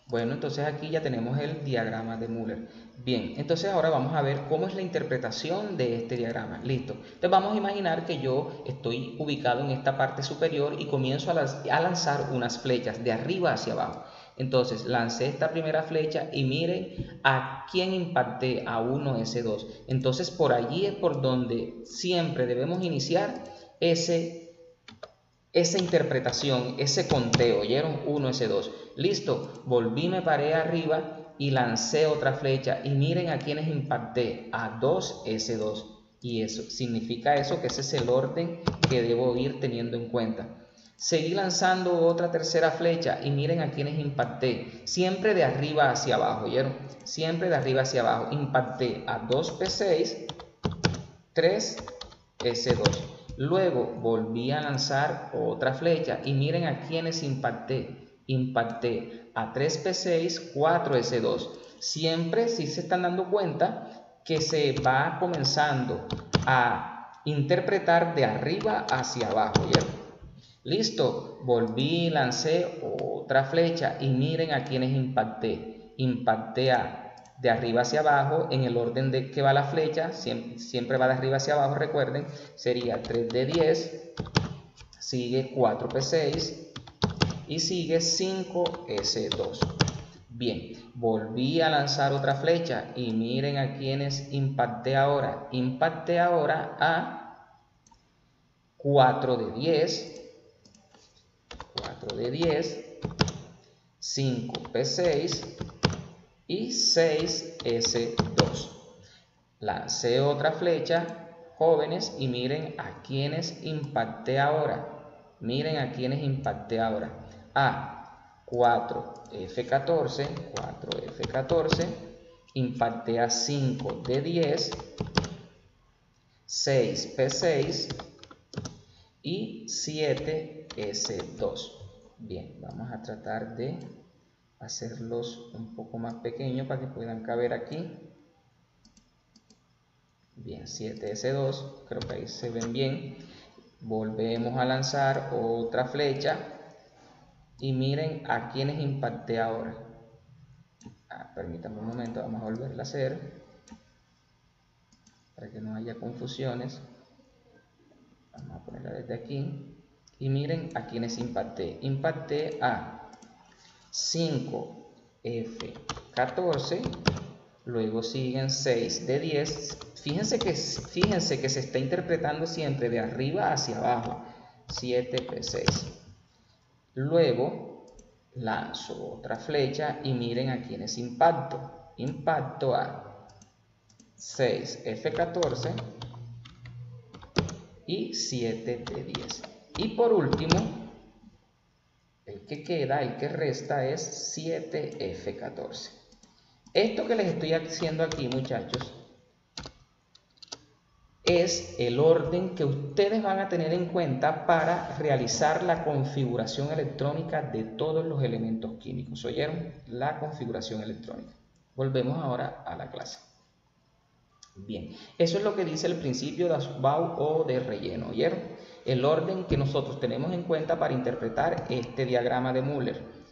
Bueno, entonces aquí ya tenemos el diagrama de Müller. Bien, entonces ahora vamos a ver cómo es la interpretación de este diagrama. Listo. Entonces vamos a imaginar que yo estoy ubicado en esta parte superior y comienzo a lanzar unas flechas de arriba hacia abajo. Entonces lancé esta primera flecha y miren a quién impacté, a 1S2. Entonces por allí es por donde siempre debemos iniciar esa interpretación, ese conteo. ¿Oyeron? 1S2. Listo, volví, me paré arriba y lancé otra flecha y miren a quienes impacté, a 2S2. Y eso significa que ese es el orden que debo ir teniendo en cuenta. Seguí lanzando otra tercera flecha y miren a quienes impacté, siempre de arriba hacia abajo. ¿Oyeron? Siempre de arriba hacia abajo. Impacté a 2P6, 3S2. Luego volví a lanzar otra flecha y miren a quienes impacté. Impacté a 3P6, 4S2. Siempre, si se están dando cuenta, que se va comenzando a interpretar de arriba hacia abajo. ¿Ya? Listo, volví, lancé otra flecha y miren a quienes impacté. Impacté de arriba hacia abajo en el orden de que va la flecha, siempre va de arriba hacia abajo, recuerden, sería 3D10, sigue 4P6 y sigue 5S2. Bien, volví a lanzar otra flecha y miren a quienes impacté ahora. Impacté ahora a 4D10, 5P6 y 6S2. Lancé otra flecha, jóvenes, y miren a quienes impacté ahora. Miren a quienes impacté ahora. A 4F14, 4F14, impacté a 5D10, 6P6 y 7S2. Bien, vamos a tratar de hacerlos un poco más pequeños para que puedan caber aquí. Bien, 7S2, creo que ahí se ven bien. Volvemos a lanzar otra flecha y miren a quienes impacté ahora. Permítanme un momento, vamos a volverla a hacer para que no haya confusiones. Vamos a ponerla desde aquí y miren a quienes impacté. Impacté a 5F14, luego siguen 6 de 10. Fíjense que se está interpretando siempre de arriba hacia abajo. 7P6. Luego lanzo otra flecha y miren a quienes impacto. Impacto a 6F14 y 7P10. Y por último, el que queda, el que resta es 7F14. Esto que les estoy haciendo aquí, muchachos, es el orden que ustedes van a tener en cuenta para realizar la configuración electrónica de todos los elementos químicos. ¿Oyeron? La configuración electrónica. Volvemos ahora a la clase. Bien, eso es lo que dice el principio de Aufbau o de relleno. ¿Oyeron? El orden que nosotros tenemos en cuenta para interpretar este diagrama de Müller.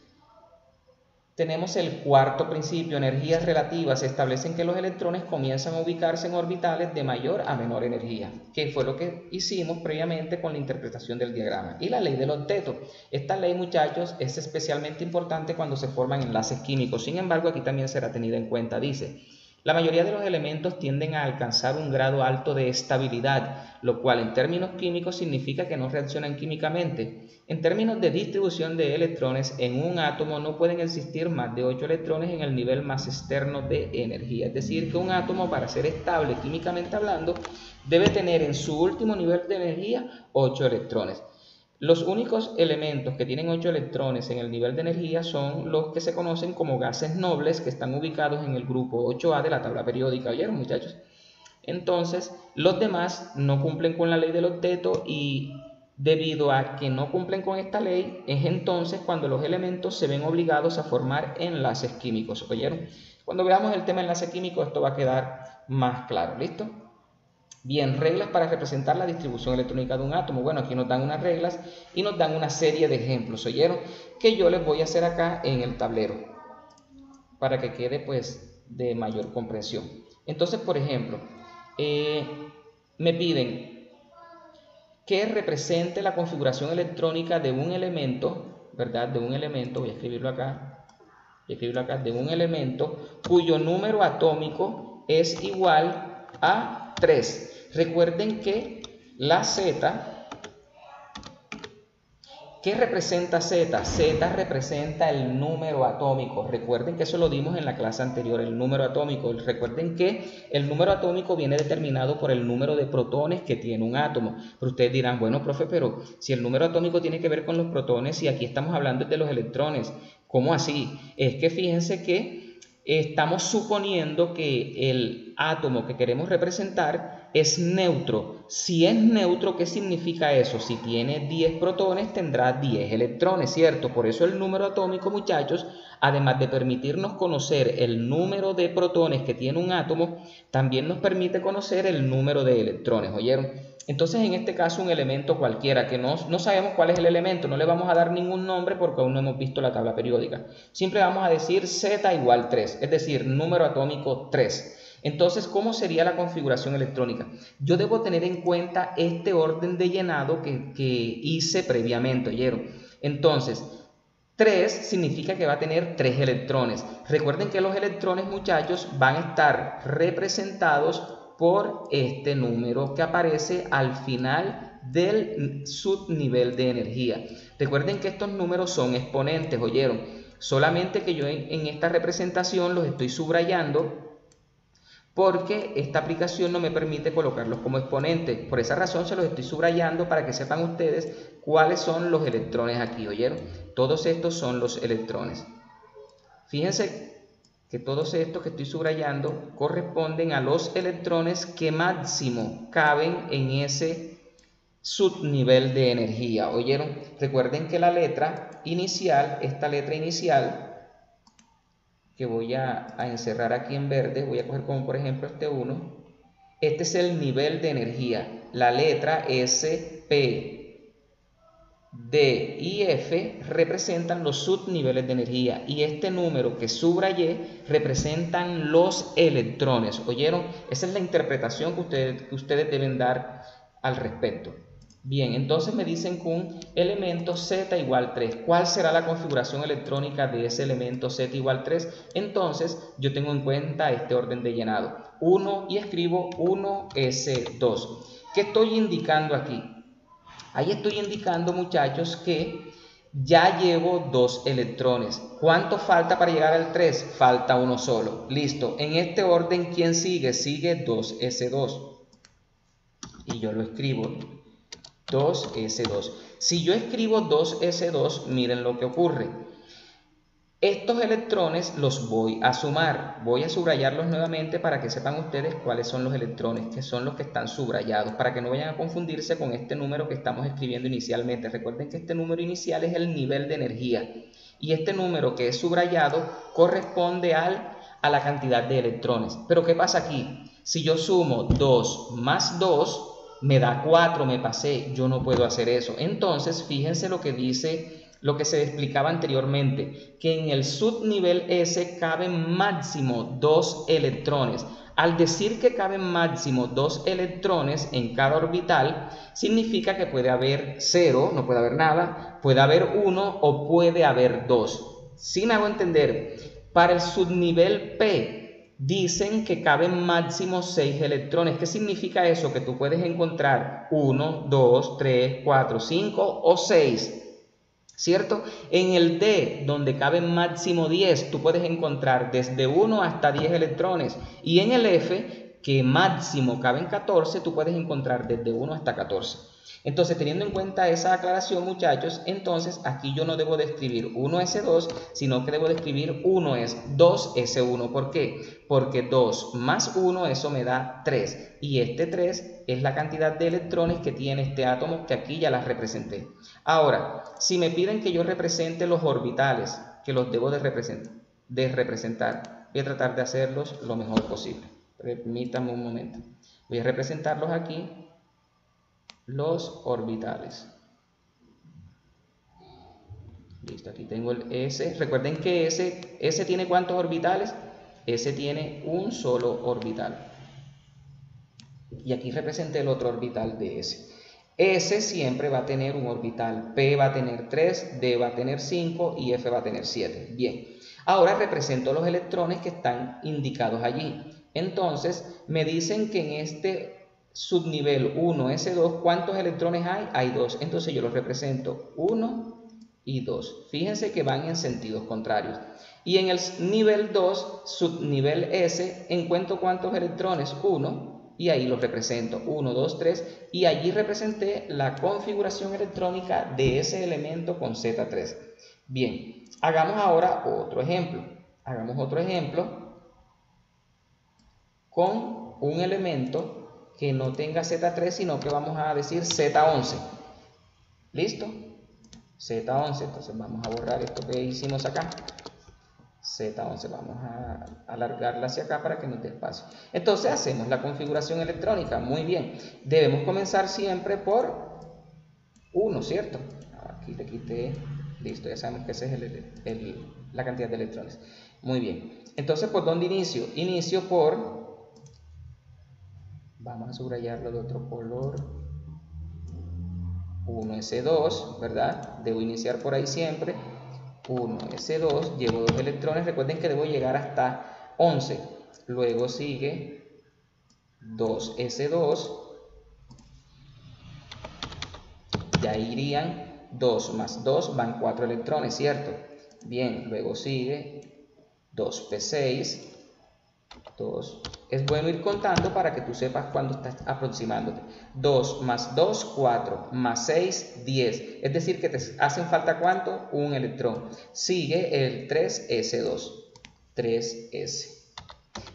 Tenemos el cuarto principio, energías relativas. Se establecen que los electrones comienzan a ubicarse en orbitales de mayor a menor energía, que fue lo que hicimos previamente con la interpretación del diagrama. Y la ley del octeto. Esta ley, muchachos, es especialmente importante cuando se forman enlaces químicos. Sin embargo, aquí también será tenida en cuenta. Dice: la mayoría de los elementos tienden a alcanzar un grado alto de estabilidad, lo cual en términos químicos significa que no reaccionan químicamente. En términos de distribución de electrones, en un átomo no pueden existir más de 8 electrones en el nivel más externo de energía. Es decir, que un átomo, para ser estable químicamente hablando, debe tener en su último nivel de energía 8 electrones. Los únicos elementos que tienen 8 electrones en el nivel de energía son los que se conocen como gases nobles, que están ubicados en el grupo 8A de la tabla periódica. ¿Oyeron, muchachos? Entonces, los demás no cumplen con la ley del octeto, y debido a que no cumplen con esta ley, es entonces cuando los elementos se ven obligados a formar enlaces químicos. ¿Oyeron? Cuando veamos el tema de enlace químico, esto va a quedar más claro. ¿Listo? Bien, reglas para representar la distribución electrónica de un átomo. Bueno, aquí nos dan unas reglas y nos dan una serie de ejemplos, ¿oyeron? Que yo les voy a hacer acá en el tablero para que quede pues de mayor comprensión. Entonces, por ejemplo, me piden que represente la configuración electrónica de un elemento, ¿verdad? De un elemento, voy a escribirlo acá, de un elemento cuyo número atómico es igual a 3. Recuerden que la Z, ¿qué representa Z? Z representa el número atómico. Recuerden que eso lo dimos en la clase anterior, el número atómico. Recuerden que el número atómico viene determinado por el número de protones que tiene un átomo. Pero ustedes dirán, bueno, profe, pero si el número atómico tiene que ver con los protones y aquí estamos hablando de los electrones, ¿cómo así? Es que fíjense que estamos suponiendo que el átomo que queremos representar es neutro. Si es neutro, ¿qué significa eso? Si tiene 10 protones, tendrá 10 electrones, ¿cierto? Por eso el número atómico, muchachos, además de permitirnos conocer el número de protones que tiene un átomo, también nos permite conocer el número de electrones, ¿oyeron? Entonces, en este caso, un elemento cualquiera, que no sabemos cuál es el elemento, no le vamos a dar ningún nombre porque aún no hemos visto la tabla periódica. Siempre vamos a decir Z igual 3, es decir, número atómico 3. Entonces, ¿cómo sería la configuración electrónica? Yo debo tener en cuenta este orden de llenado que hice previamente, ¿oyeron? Entonces, 3 significa que va a tener 3 electrones. Recuerden que los electrones, muchachos, van a estar representados por este número que aparece al final del subnivel de energía. Recuerden que estos números son exponentes, ¿oyeron? Solamente que yo en esta representación los estoy subrayando porque esta aplicación no me permite colocarlos como exponentes. Por esa razón se los estoy subrayando para que sepan ustedes cuáles son los electrones aquí, ¿oyeron? Todos estos son los electrones. Fíjense que todos estos que estoy subrayando corresponden a los electrones que máximo caben en ese subnivel de energía, ¿oyeron? Recuerden que la letra inicial, esta letra inicial que voy a encerrar aquí en verde, voy a coger como por ejemplo este 1, Este es el nivel de energía. La letra S, P, D y F representan los subniveles de energía. Y este número que subrayé representan los electrones. ¿Oyeron? Esa es la interpretación que ustedes deben dar al respecto. Bien, entonces me dicen que un elemento Z igual 3. ¿Cuál será la configuración electrónica de ese elemento Z igual 3? Entonces yo tengo en cuenta este orden de llenado. 1 y escribo 1s2. ¿Qué estoy indicando aquí? Ahí estoy indicando, muchachos, que ya llevo 2 electrones. ¿Cuánto falta para llegar al 3? Falta uno solo. Listo. En este orden, ¿quién sigue? Sigue 2s2. Y yo lo escribo 2s2. Si yo escribo 2s2, miren lo que ocurre. Estos electrones los voy a sumar. Voy a subrayarlos nuevamente para que sepan ustedes cuáles son los electrones, que son los que están subrayados, para que no vayan a confundirse con este número que estamos escribiendo inicialmente. Recuerden que este número inicial es el nivel de energía y este número que es subrayado corresponde a la cantidad de electrones. Pero ¿qué pasa aquí? Si yo sumo 2 más 2, me da 4, me pasé, yo no puedo hacer eso. Entonces, fíjense lo que dice, lo que se explicaba anteriormente, que en el subnivel S caben máximo 2 electrones. Al decir que caben máximo 2 electrones en cada orbital, significa que puede haber 0, no puede haber nada, puede haber 1 o puede haber 2. ¿Sí me hago entender? Para el subnivel P, dicen que caben máximo 6 electrones. ¿Qué significa eso? Que tú puedes encontrar 1, 2, 3, 4, 5 o 6, ¿cierto? En el D, donde caben máximo 10, tú puedes encontrar desde 1 hasta 10 electrones. Y en el F, que máximo caben 14, tú puedes encontrar desde 1 hasta 14. Entonces, teniendo en cuenta esa aclaración, muchachos, entonces aquí yo no debo de escribir 1s2, sino que debo de escribir 2s1. ¿Por qué? Porque 2 más 1, eso me da 3. Y este 3 es la cantidad de electrones que tiene este átomo, que aquí ya las representé. Ahora, si me piden que yo represente los orbitales, que los debo de representar, voy a tratar de hacerlos lo mejor posible. Permítanme un momento. Voy a representarlos aquí. Los orbitales. Listo, aquí tengo el S. Recuerden que S tiene ¿cuántos orbitales? S tiene un solo orbital. Y aquí representé el otro orbital de S. S siempre va a tener un orbital. P va a tener 3, D va a tener 5 y F va a tener 7. Bien. Ahora represento los electrones que están indicados allí. Entonces, me dicen que en este subnivel 1s2, ¿cuántos electrones hay? Hay 2. Entonces yo los represento 1 y 2. Fíjense que van en sentidos contrarios. Y en el nivel 2, subnivel S, encuentro ¿cuántos electrones? 1. Y ahí los represento 1, 2, 3. Y allí representé la configuración electrónica de ese elemento con Z3. Bien, hagamos ahora otro ejemplo. Hagamos otro ejemplo con un elemento que no tenga Z3, sino que vamos a decir Z11. ¿Listo? Z11. Entonces vamos a borrar esto que hicimos acá. Z11. Vamos a alargarla hacia acá para que nos dé espacio. Entonces hacemos la configuración electrónica. Muy bien. Debemos comenzar siempre por 1, ¿cierto? Aquí le quité. Listo, ya sabemos que esa es la cantidad de electrones. Muy bien. Entonces, ¿por dónde inicio? Inicio por... Vamos a subrayarlo de otro color. 1s2, ¿verdad? Debo iniciar por ahí siempre. 1s2, llevo 2 electrones. Recuerden que debo llegar hasta 11. Luego sigue 2s2. Ya irían 2 más 2, van 4 electrones, ¿cierto? Bien, luego sigue 2p6. 2. Es bueno ir contando para que tú sepas cuándo estás aproximándote. 2 más 2, 4, más 6, 10. Es decir, que te hacen falta ¿cuánto? Un electrón. Sigue el 3s2. 3s.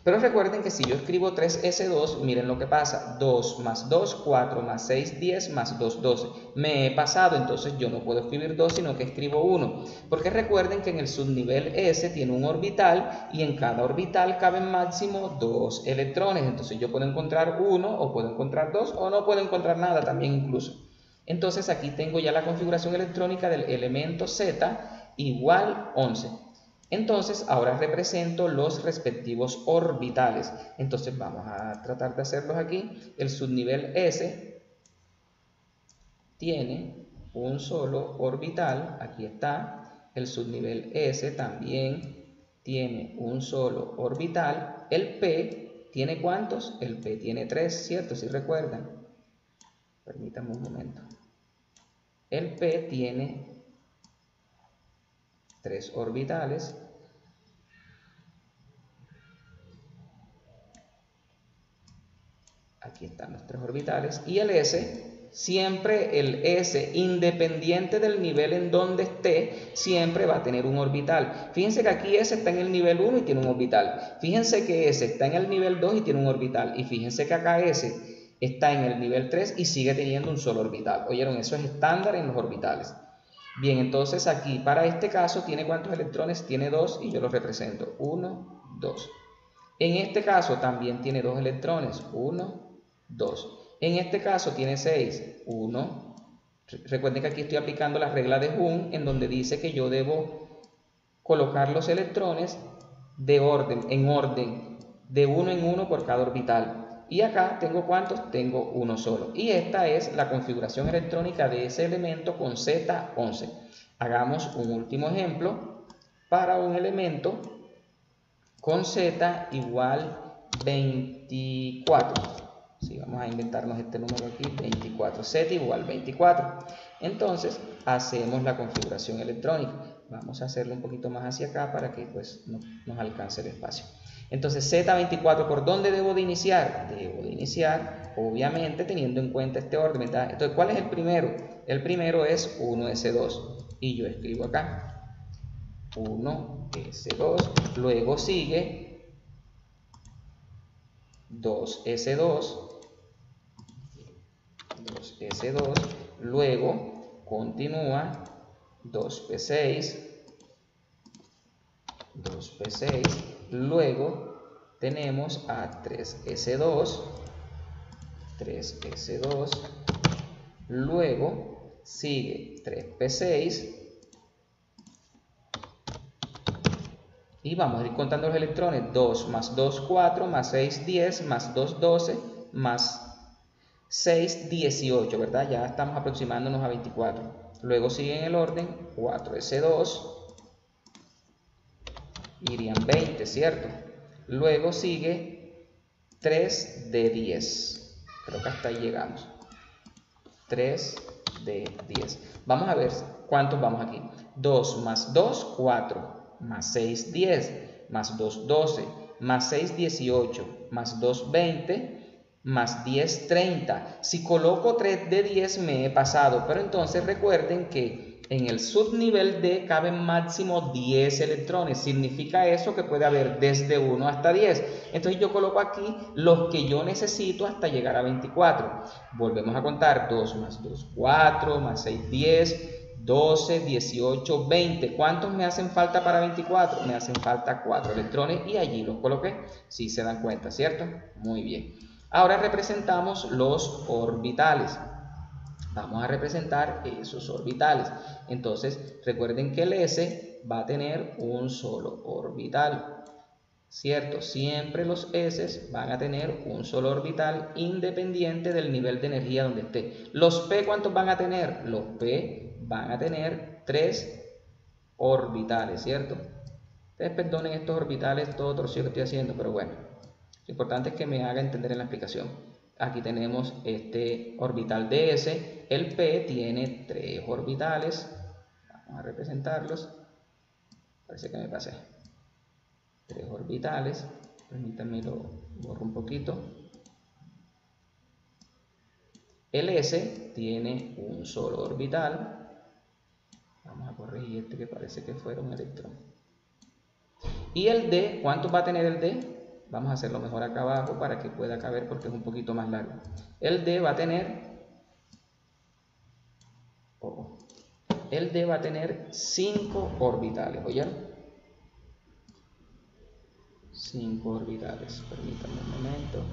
Pero recuerden que si yo escribo 3s2, miren lo que pasa. 2 más 2, 4 más 6, 10 más 2, 12. Me he pasado, entonces yo no puedo escribir 2, sino que escribo 1. Porque recuerden que en el subnivel S tiene un orbital y en cada orbital caben máximo 2 electrones. Entonces yo puedo encontrar 1 o puedo encontrar 2 o no puedo encontrar nada también incluso. Entonces aquí tengo ya la configuración electrónica del elemento Z igual 11. Entonces ahora represento los respectivos orbitales. Entonces vamos a tratar de hacerlos aquí. El subnivel S tiene un solo orbital, aquí está. El subnivel S también tiene un solo orbital. El P tiene ¿cuántos? El P tiene 3, ¿cierto? Si recuerdan. Permítanme un momento. El P tiene 3 orbitales. Aquí están los 3 orbitales. Y el S, siempre el S, independiente del nivel en donde esté, siempre va a tener un orbital. Fíjense que aquí S está en el nivel 1 y tiene un orbital. Fíjense que S está en el nivel 2 y tiene un orbital. Y fíjense que acá S está en el nivel 3 y sigue teniendo un solo orbital. ¿Oyeron? Eso es estándar en los orbitales. Bien, entonces aquí para este caso tiene ¿cuántos electrones? Tiene 2 y yo los represento. 1, 2. En este caso también tiene 2 electrones. 1, 2. En este caso tiene 6. 1. Recuerden que aquí estoy aplicando la regla de Hund, en donde dice que yo debo colocar los electrones en orden, de 1 en 1 por cada orbital. Y acá tengo ¿cuántos? Tengo uno solo. Y esta es la configuración electrónica de ese elemento con Z11. Hagamos un último ejemplo para un elemento con Z igual 24. Sí, vamos a inventarnos este número aquí, 24. Z igual 24. Entonces, hacemos la configuración electrónica. Vamos a hacerlo un poquito más hacia acá para que pues, nos alcance el espacio. Entonces, Z24, ¿por dónde debo de iniciar? Debo de iniciar, obviamente, teniendo en cuenta este orden, ¿verdad? Entonces, ¿cuál es el primero? El primero es 1S2. Y yo escribo acá 1S2. Luego sigue 2S2. 2S2, luego continúa 2P6, 2P6, luego tenemos a 3S2, 3S2, luego sigue 3P6 y vamos a ir contando los electrones. 2 más 2, 4, más 6, 10, más 2, 12, más 6, 18, ¿verdad? Ya estamos aproximándonos a 24. Luego sigue en el orden 4S2, irían 20, ¿cierto? Luego sigue 3D10. Creo que hasta ahí llegamos. 3D10. Vamos a ver cuántos vamos aquí. 2 más 2, 4, más 6, 10, más 2, 12, más 6, 18, más 2, 20, más 10, 30. Si coloco 3 de 10 me he pasado, pero entonces recuerden que en el subnivel D caben máximo 10 electrones. Significa eso que puede haber desde 1 hasta 10. Entonces yo coloco aquí los que yo necesito hasta llegar a 24. Volvemos a contar. 2 más 2, 4, más 6, 10, 12, 18, 20. ¿Cuántos me hacen falta para 24? Me hacen falta 4 electrones y allí los coloqué. Si se dan cuenta, ¿cierto? Muy bien. Ahora representamos los orbitales. Vamos a representar esos orbitales. Entonces, recuerden que el S va a tener un solo orbital, ¿cierto? Siempre los S van a tener un solo orbital independiente del nivel de energía donde esté. ¿Los P cuántos van a tener? Los P van a tener 3 orbitales, ¿cierto? Ustedes perdonen estos orbitales, todo torcido que estoy haciendo, pero bueno. Lo importante es que me haga entender en la explicación. Aquí tenemos este orbital de S. El P tiene 3 orbitales. Vamos a representarlos. Parece que me pasé. 3 orbitales. Permítanme lo borro un poquito. El S tiene un solo orbital. Vamos a corregir este que parece que fuera un electrón. Y el D, ¿cuántos va a tener el D? Vamos a hacerlo mejor acá abajo para que pueda caber porque es un poquito más largo. El D va a tener... El D va a tener 5 orbitales, ¿oyeron? 5 orbitales. Permítanme un momento.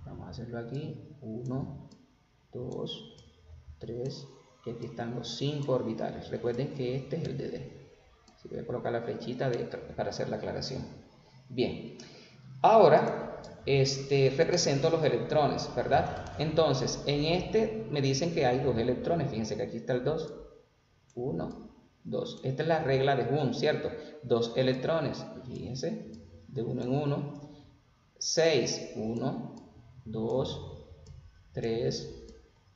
Vamos a hacerlo aquí. 1, 2, 3. Y aquí están los 5 orbitales. Recuerden que este es el de D. Así que voy a colocar la flechita para hacer la aclaración. Bien. Ahora, represento los electrones, ¿verdad? Entonces, en este me dicen que hay 2 electrones. Fíjense que aquí está el 2. 1, 2. Esta es la regla de Hund, ¿cierto? 2 electrones. Fíjense, de 1 en 1. 6. 1, 2, 3,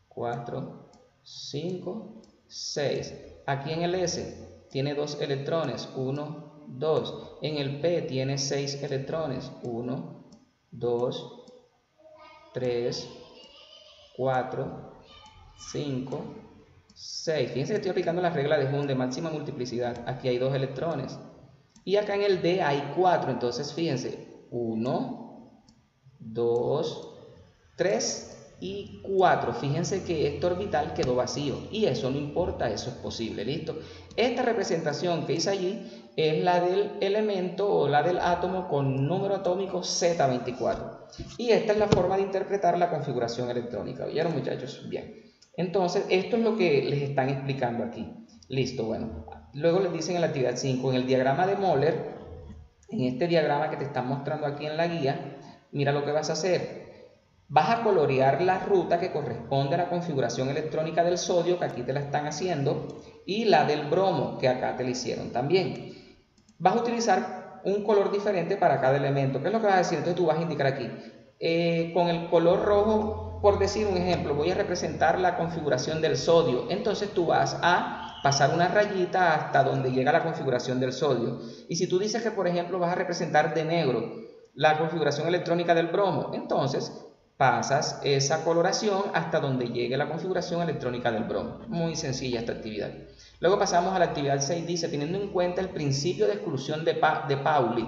4, 5, 6. Aquí en el S tiene 2 electrones. 1, 2. En el P tiene 6 electrones. 1, 2, 3, 4, 5, 6. Fíjense que estoy aplicando la regla de Hund de máxima multiplicidad. Aquí hay 2 electrones. Y acá en el D hay 4. Entonces fíjense. 1, 2, 3 y 4. Fíjense que este orbital quedó vacío. Y eso no importa, eso es posible. ¿Listo? Esta representación que hice allí es la del elemento o la del átomo con número atómico Z24. Y esta es la forma de interpretar la configuración electrónica. ¿Oyeron, muchachos? Bien. Entonces, esto es lo que les están explicando aquí. Listo, bueno. Luego les dicen en la actividad 5, en el diagrama de Moller, en este diagrama que te están mostrando aquí en la guía, mira lo que vas a hacer. Vas a colorear la ruta que corresponde a la configuración electrónica del sodio, que aquí te la están haciendo, y la del bromo, que acá te la hicieron también. Vas a utilizar un color diferente para cada elemento. ¿Qué es lo que vas a decir? Entonces tú vas a indicar aquí, con el color rojo, por decir un ejemplo, voy a representar la configuración del sodio. Entonces tú vas a pasar una rayita hasta donde llega la configuración del sodio. Y si tú dices que, por ejemplo, vas a representar de negro la configuración electrónica del bromo, entonces pasas esa coloración hasta donde llegue la configuración electrónica del bromo. Muy sencilla esta actividad. Luego pasamos a la actividad 6, dice, teniendo en cuenta el principio de exclusión de Pauli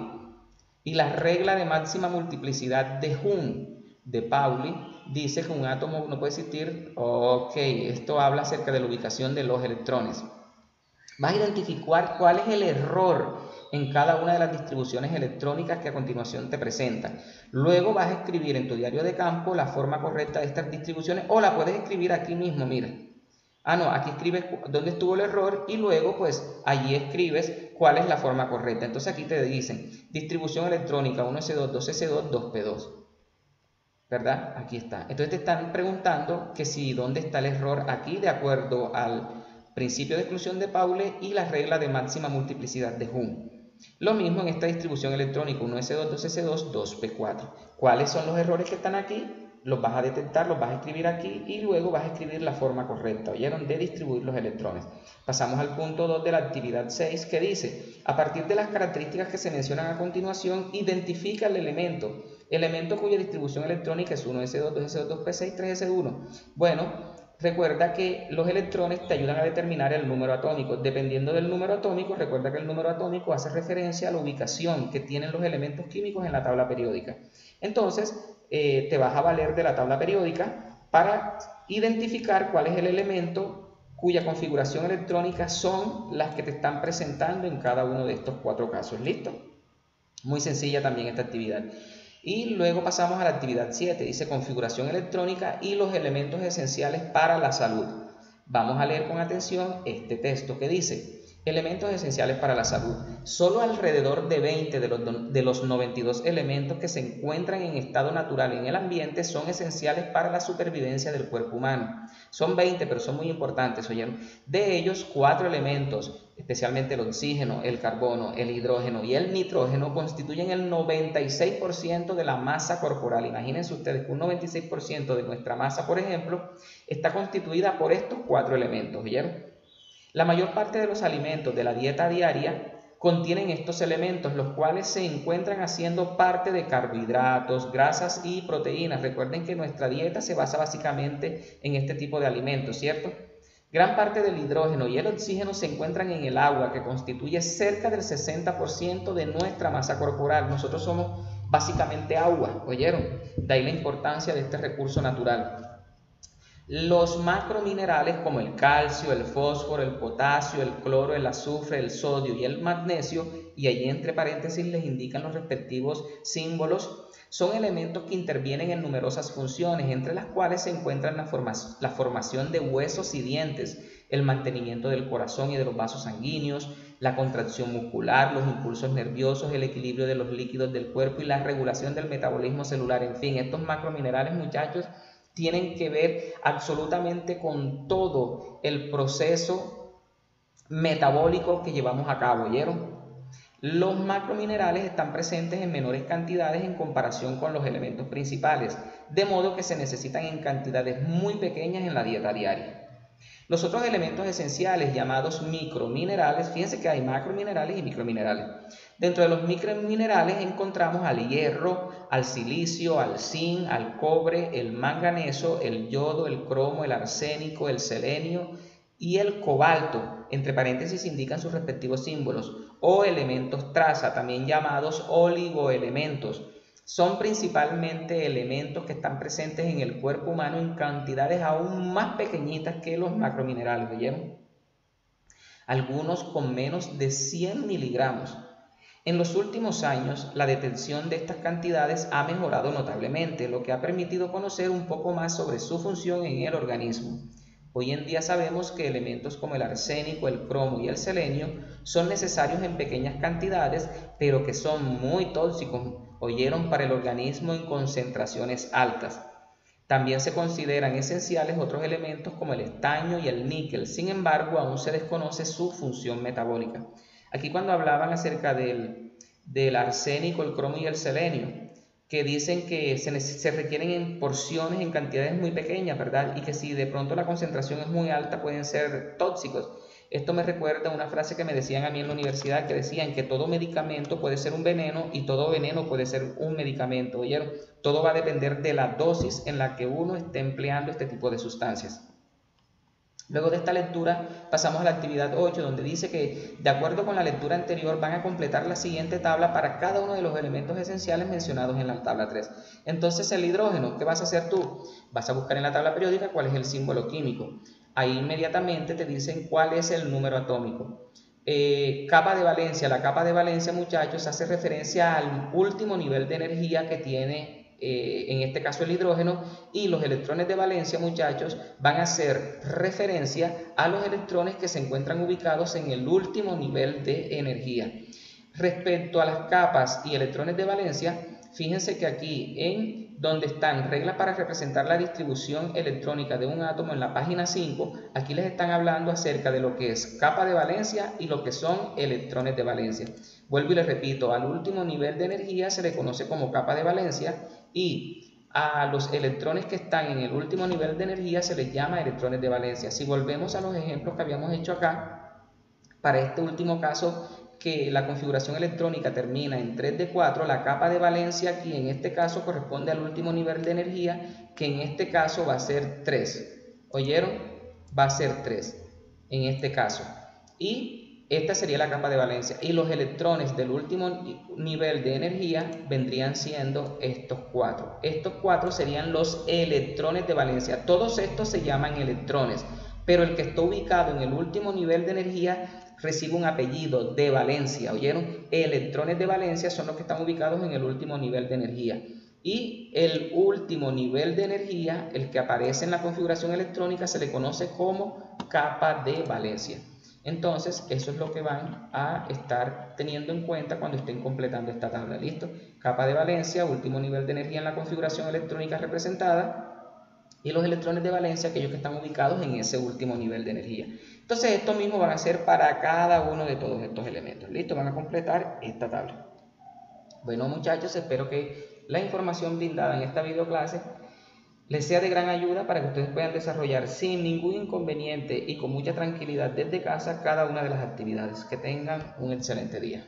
y la regla de máxima multiplicidad de Hund de Pauli, dice que un átomo no puede existir. Ok, esto habla acerca de la ubicación de los electrones. Vas a identificar cuál es el error en cada una de las distribuciones electrónicas que a continuación te presenta. Luego vas a escribir en tu diario de campo la forma correcta de estas distribuciones, o la puedes escribir aquí mismo, mira. Aquí escribes dónde estuvo el error y luego pues allí escribes cuál es la forma correcta. Entonces aquí te dicen distribución electrónica 1s2, 2s2, 2p2. ¿Verdad? Aquí está. Entonces te están preguntando que si dónde está el error aquí de acuerdo al principio de exclusión de Pauli y la regla de máxima multiplicidad de Hund. Lo mismo en esta distribución electrónica 1s2, 2s2, 2p4. ¿Cuáles son los errores que están aquí? Los vas a detectar, los vas a escribir aquí y luego vas a escribir la forma correcta, ¿oyeron? De distribuir los electrones. Pasamos al punto 2 de la actividad 6 que dice, a partir de las características que se mencionan a continuación, identifica el elemento cuya distribución electrónica es 1s2, 2s2, 2p6, 3s1. Bueno, recuerda que los electrones te ayudan a determinar el número atómico. Dependiendo del número atómico, recuerda que el número atómico hace referencia a la ubicación que tienen los elementos químicos en la tabla periódica. Entonces, te vas a valer de la tabla periódica para identificar cuál es el elemento cuya configuración electrónica son las que te están presentando en cada uno de estos 4 casos. ¿Listo? Muy sencilla también esta actividad. Y luego pasamos a la actividad 7, dice configuración electrónica y los elementos esenciales para la salud. Vamos a leer con atención este texto que dice, elementos esenciales para la salud. Solo alrededor de 20 de los 92 elementos que se encuentran en estado natural en el ambiente son esenciales para la supervivencia del cuerpo humano. Son 20, pero son muy importantes, ¿oyeron? De ellos, 4 elementos, especialmente el oxígeno, el carbono, el hidrógeno y el nitrógeno, constituyen el 96% de la masa corporal. Imagínense ustedes que un 96% de nuestra masa, por ejemplo, está constituida por estos 4 elementos, ¿oyeron? La mayor parte de los alimentos de la dieta diaria contienen estos elementos, los cuales se encuentran haciendo parte de carbohidratos, grasas y proteínas. Recuerden que nuestra dieta se basa básicamente en este tipo de alimentos, ¿cierto? Gran parte del hidrógeno y el oxígeno se encuentran en el agua, que constituye cerca del 60% de nuestra masa corporal. Nosotros somos básicamente agua, ¿oyeron? De ahí la importancia de este recurso natural. Los macrominerales como el calcio, el fósforo, el potasio, el cloro, el azufre, el sodio y el magnesio, y allí entre paréntesis les indican los respectivos símbolos, son elementos que intervienen en numerosas funciones, entre las cuales se encuentran la formación de huesos y dientes, el mantenimiento del corazón y de los vasos sanguíneos, la contracción muscular, los impulsos nerviosos, el equilibrio de los líquidos del cuerpo y la regulación del metabolismo celular. En fin, estos macrominerales, muchachos, tienen que ver absolutamente con todo el proceso metabólico que llevamos a cabo, ¿oyeron? Los macrominerales están presentes en menores cantidades en comparación con los elementos principales, de modo que se necesitan en cantidades muy pequeñas en la dieta diaria. Los otros elementos esenciales llamados microminerales, fíjense que hay macrominerales y microminerales. Dentro de los microminerales encontramos al hierro, al silicio, al zinc, al cobre, el manganeso, el yodo, el cromo, el arsénico, el selenio y el cobalto. Entre paréntesis indican sus respectivos símbolos, o elementos traza, también llamados oligoelementos. Son principalmente elementos que están presentes en el cuerpo humano en cantidades aún más pequeñitas que los macrominerales, ¿oyeron? Algunos con menos de 100 miligramos. En los últimos años, la detección de estas cantidades ha mejorado notablemente, lo que ha permitido conocer un poco más sobre su función en el organismo. Hoy en día sabemos que elementos como el arsénico, el cromo y el selenio son necesarios en pequeñas cantidades, pero que son muy tóxicos, ¿oyeron?, para el organismo en concentraciones altas. También se consideran esenciales otros elementos como el estaño y el níquel, sin embargo aún se desconoce su función metabólica. Aquí cuando hablaban acerca del arsénico, el cromo y el selenio, que dicen que se requieren en porciones, en cantidades muy pequeñas, ¿verdad? Y que si de pronto la concentración es muy alta pueden ser tóxicos. Esto me recuerda a una frase que me decían a mí en la universidad, que decían que todo medicamento puede ser un veneno y todo veneno puede ser un medicamento, ¿oyeron? Todo va a depender de la dosis en la que uno esté empleando este tipo de sustancias. Luego de esta lectura pasamos a la actividad 8, donde dice que de acuerdo con la lectura anterior van a completar la siguiente tabla para cada uno de los elementos esenciales mencionados en la tabla 3. Entonces el hidrógeno, ¿qué vas a hacer tú? Vas a buscar en la tabla periódica cuál es el símbolo químico. Ahí inmediatamente te dicen cuál es el número atómico. Capa de valencia. La capa de valencia, muchachos, hace referencia al último nivel de energía que tiene en este caso el hidrógeno, y los electrones de valencia, muchachos, van a hacer referencia a los electrones que se encuentran ubicados en el último nivel de energía. Respecto a las capas y electrones de valencia, fíjense que aquí en donde están reglas para representar la distribución electrónica de un átomo en la página 5, aquí les están hablando acerca de lo que es capa de valencia y lo que son electrones de valencia. Vuelvo y les repito, al último nivel de energía se le conoce como capa de valencia, y a los electrones que están en el último nivel de energía se les llama electrones de valencia. Si volvemos a los ejemplos que habíamos hecho acá, para este último caso, que la configuración electrónica termina en 3d4, la capa de valencia aquí en este caso corresponde al último nivel de energía, que en este caso va a ser 3. ¿Oyeron? Va a ser 3 en este caso. Y esta sería la capa de valencia. Y los electrones del último nivel de energía vendrían siendo estos 4. Estos 4 serían los electrones de valencia. Todos estos se llaman electrones, pero el que está ubicado en el último nivel de energía recibe un apellido de valencia, ¿oyeron? Electrones de valencia son los que están ubicados en el último nivel de energía. Y el último nivel de energía, el que aparece en la configuración electrónica, se le conoce como capa de valencia. Entonces, eso es lo que van a estar teniendo en cuenta cuando estén completando esta tabla. ¿Listo? Capa de valencia, último nivel de energía en la configuración electrónica representada, y los electrones de valencia, aquellos que están ubicados en ese último nivel de energía. Entonces, esto mismo van a ser para cada uno de todos estos elementos. ¿Listo? Van a completar esta tabla. Bueno, muchachos, espero que la información brindada en esta videoclase les sea de gran ayuda para que ustedes puedan desarrollar sin ningún inconveniente y con mucha tranquilidad desde casa cada una de las actividades. Que tengan un excelente día.